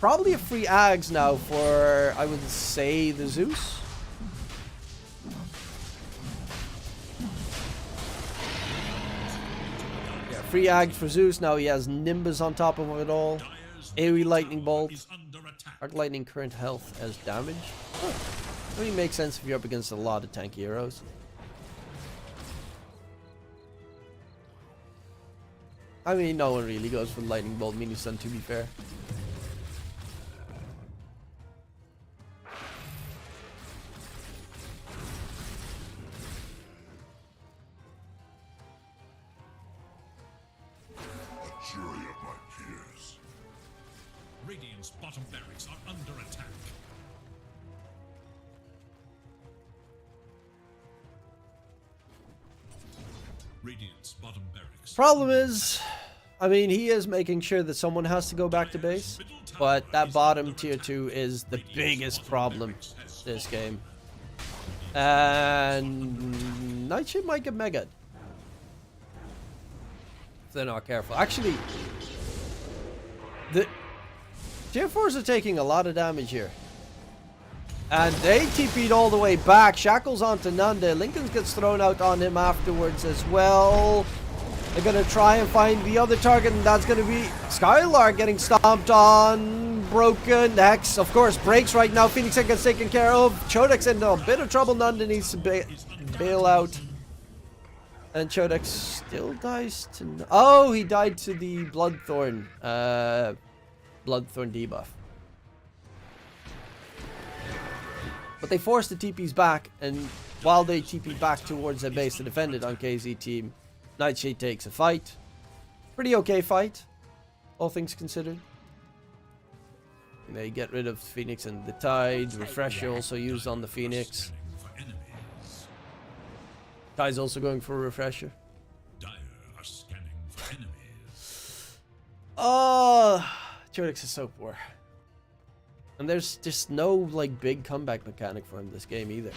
probably a free Ags now for, I would say, the Zeus. Yeah, free Ags for Zeus. Now he has Nimbus on top of it all. AoE Lightning Bolt. Arc Lightning current health as damage. Huh. I mean, makes sense if you're up against a lot of tanky heroes. I mean, no one really goes for Lightning Bolt Mini Stun, to be fair. A jury of my peers. Radiant's bottom barracks are under attack. Radiant's bottom barracks. Problem is, I mean, he is making sure that someone has to go back to base, but that bottom tier 2 is the biggest problem this game. And Nightshade might get Mega'd if they're not careful. Actually, the tier 4s are taking a lot of damage here. And they TP'd all the way back. Shackles onto Nanda. Lincoln gets thrown out on him afterwards as well. They're going to try and find the other target, and that's going to be Skylark getting stomped on. Broken. Hex, of course, breaks right now. Phoenix gets taken care of. Chodek's in a bit of trouble. Nanda needs to bail out. And Chodek still dies to... Oh, he died to the Bloodthorn. Bloodthorn debuff. But they forced the TPs back, and while they TP back towards their base to defend it on KZ team, Nightshade takes a fight. Pretty okay fight, all things considered. They get rid of Phoenix and the Tide. Refresher also used on the Phoenix. Tide's also going for a Refresher. Dire Oh, Jodix is so poor. And there's just no like big comeback mechanic for him this game either.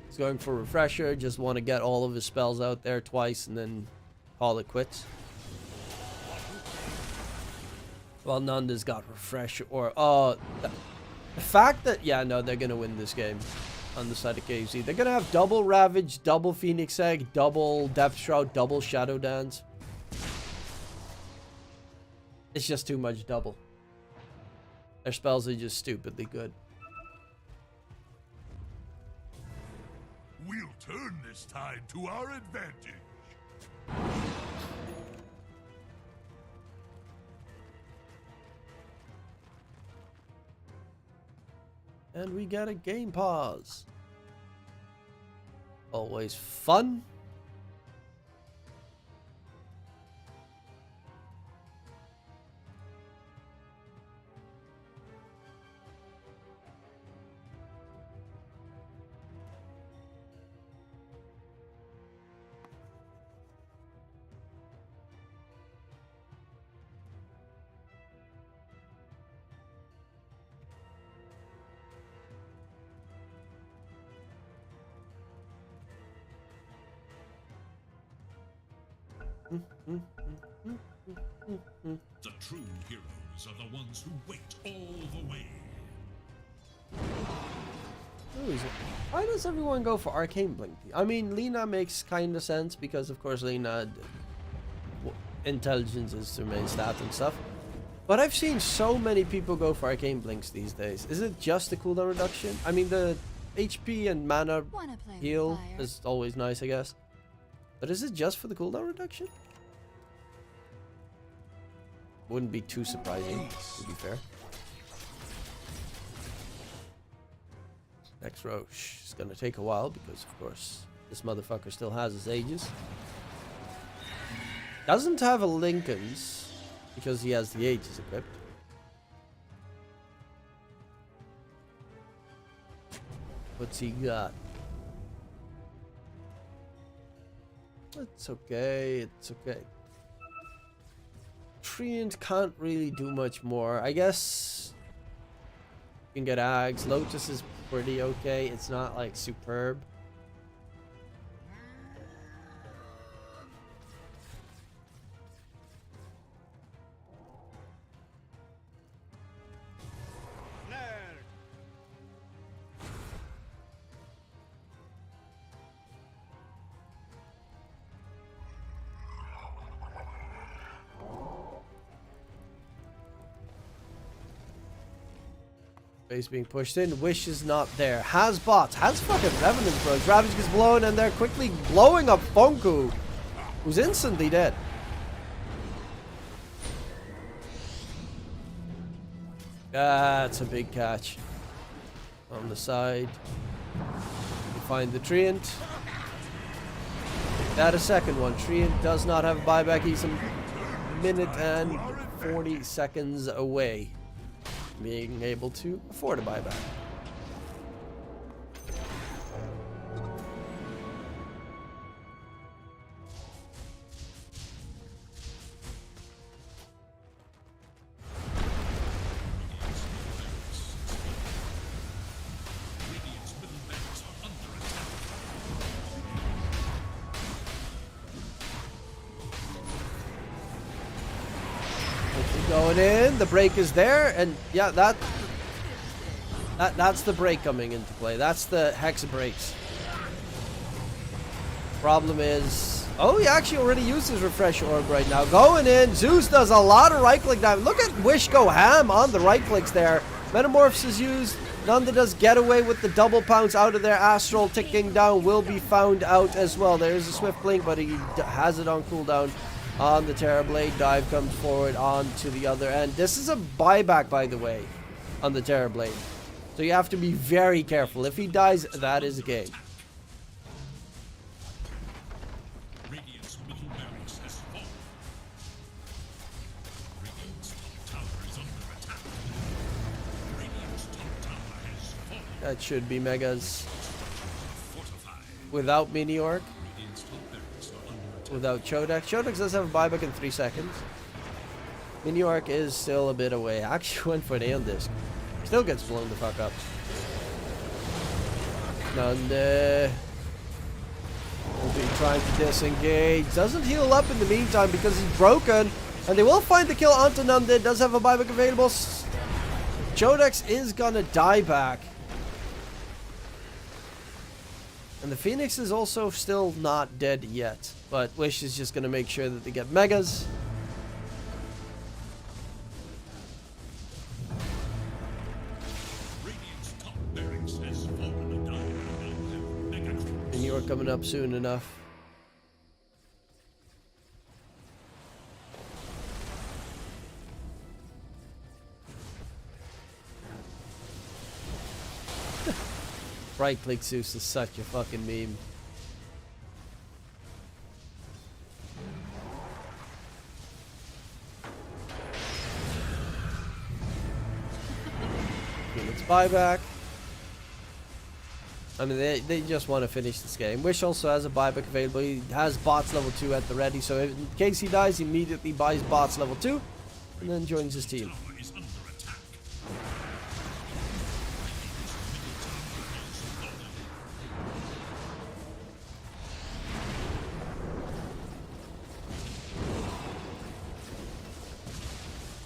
He's going for refresher, just want to get all of his spells out there twice and then call it quits. Well, Nanda's got refresher or the fact that yeah, no, they're gonna win this game on the side of KFC. They're gonna have double Ravage, double Phoenix Egg, double Depth Shroud, double Shadow Dance. It's just too much double. Their spells are just stupidly good. We'll turn this tide to our advantage. And we get a game pause. Always fun. The true heroes are the ones who wait all the way. Who is it? Why does everyone go for Arcane Blink? I mean, Lena makes kind of sense because, of course, Lena intelligence is her main stat and stuff. But I've seen so many people go for Arcane Blinks these days. Is it just the cooldown reduction? I mean, the HP and mana Wanna play with heal fire? is always nice, I guess. But is it just for the cooldown reduction? Wouldn't be too surprising, to be fair. Next Roche is gonna take a while because, of course, this motherfucker still has his Aegis. Doesn't have a Lincoln's because he has the Aegis equipped. What's he got? It's okay, it's okay. Treant can't really do much more. I guess you can get Ags. Lotus is pretty okay. It's not like superb. Base being pushed in. Wish is not there. Has bots. Has fucking Revenant, bro. Ravage gets blown and they're quickly blowing up Funku, who's instantly dead. That's a big catch. On the side. You find the Treant. That a second one. Treant does not have a buyback. He's a minute and 40 seconds away. Being able to afford a buyback. Going in, the break is there, and yeah, that's the break coming into play. That's the Hex breaks. Problem is, oh, he actually already used his refresh orb right now. Going in, Zeus does a lot of right click damage. Look at Wish go ham on the right clicks there. Metamorphs is used. Nanda does get away with the double pounds out of there. Astral ticking down will be found out as well. There is a swift blink, but he has it on cooldown. On the Terrorblade, dive comes forward on to the other end. This is a buyback, by the way, on the Terrorblade. So you have to be very careful. If he dies, that is a game. Radiant's middle barracks has fallen. Radiant's top tower is under attack. Radiant's top tower has fallen. That should be Megas Fortified. without Mini Orc. Radiant's top barracks are under attack. without Chodex. Chodex does have a buyback in 3 seconds. Miniorc is still a bit away. I actually went for an Aeon Disc. Still gets blown the fuck up. Nande will be trying to disengage. Doesn't heal up in the meantime because he's broken. And they will find the kill onto Nande. Does have a buyback available. Chodex is gonna die back. And the Phoenix is also still not dead yet. But Wish is just gonna make sure that they get megas. Radiant's top barracks has fallen. Dire will have mega creeps. And you're coming up soon enough. Right click Zeus is such a fucking meme. Let's buyback. I mean, they just want to finish this game. Wish also has a buyback available. He has bots level 2 at the ready, so in case he dies, he immediately buys bots level 2 and then joins his team. Tower is under attack.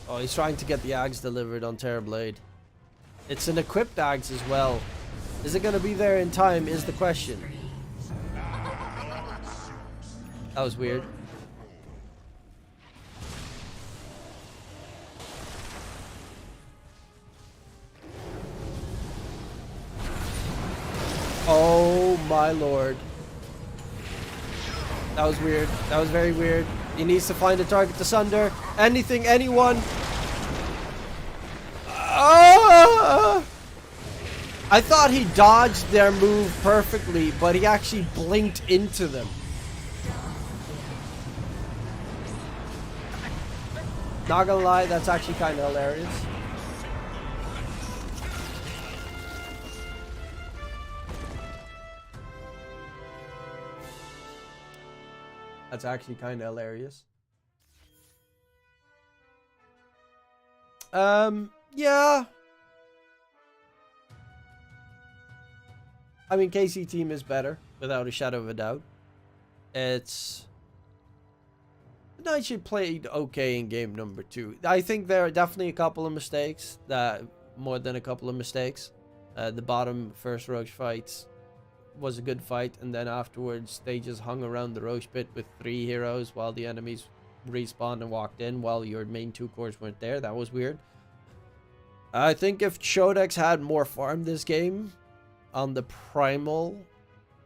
Oh, he's trying to get the Ags delivered on Terrorblade. It's an equipped Ags as well. Is it going to be there in time is the question. That was weird. Oh my lord. That was weird. That was very weird. He needs to find a target to sunder. Anything, anyone. Ah! I thought he dodged their move perfectly, but he actually blinked into them. Not gonna lie, that's actually kind of hilarious. That's actually kind of hilarious. Yeah. I mean, KC team is better, without a shadow of a doubt. It's... Nightshade played okay in game number 2. I think there are definitely a couple of mistakes, more than a couple of mistakes. The bottom first Roche fight was a good fight, and then afterwards they just hung around the Roche pit with 3 heroes while the enemies respawned and walked in while your main 2 cores weren't there. That was weird. I think if Chodex had more farm this game on the primal,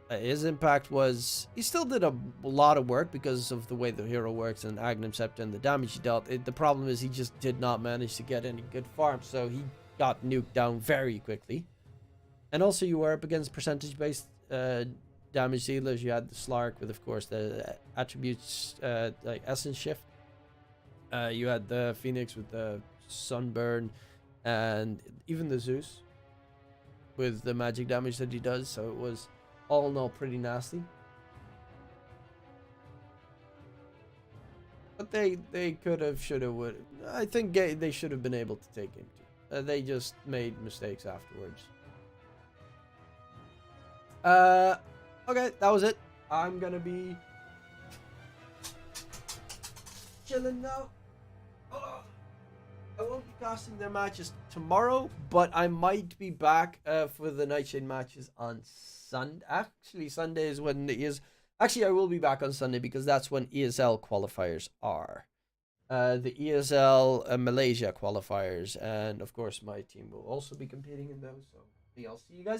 his impact was... He still did a lot of work because of the way the hero works and Agnum Scepter and the damage he dealt. The problem is he just did not manage to get any good farm, so he got nuked down very quickly. And also you were up against percentage-based damage dealers. You had the Slark with, of course, the attributes like Essence Shift. You had the Phoenix with the Sunburn, and even the Zeus with the magic damage that he does. So it was all in all pretty nasty. But they could have, should have, would. I think they should have been able to take him too. They just made mistakes afterwards. Okay, that was it. I'm gonna be chilling now. I won't be casting their matches tomorrow, but I might be back for the Nightshade matches on Sunday. Actually, Sunday is when it is. Actually, I will be back on Sunday because that's when ESL qualifiers are. The ESL Malaysia qualifiers, and of course my team will also be competing in those. So I'll see you guys then.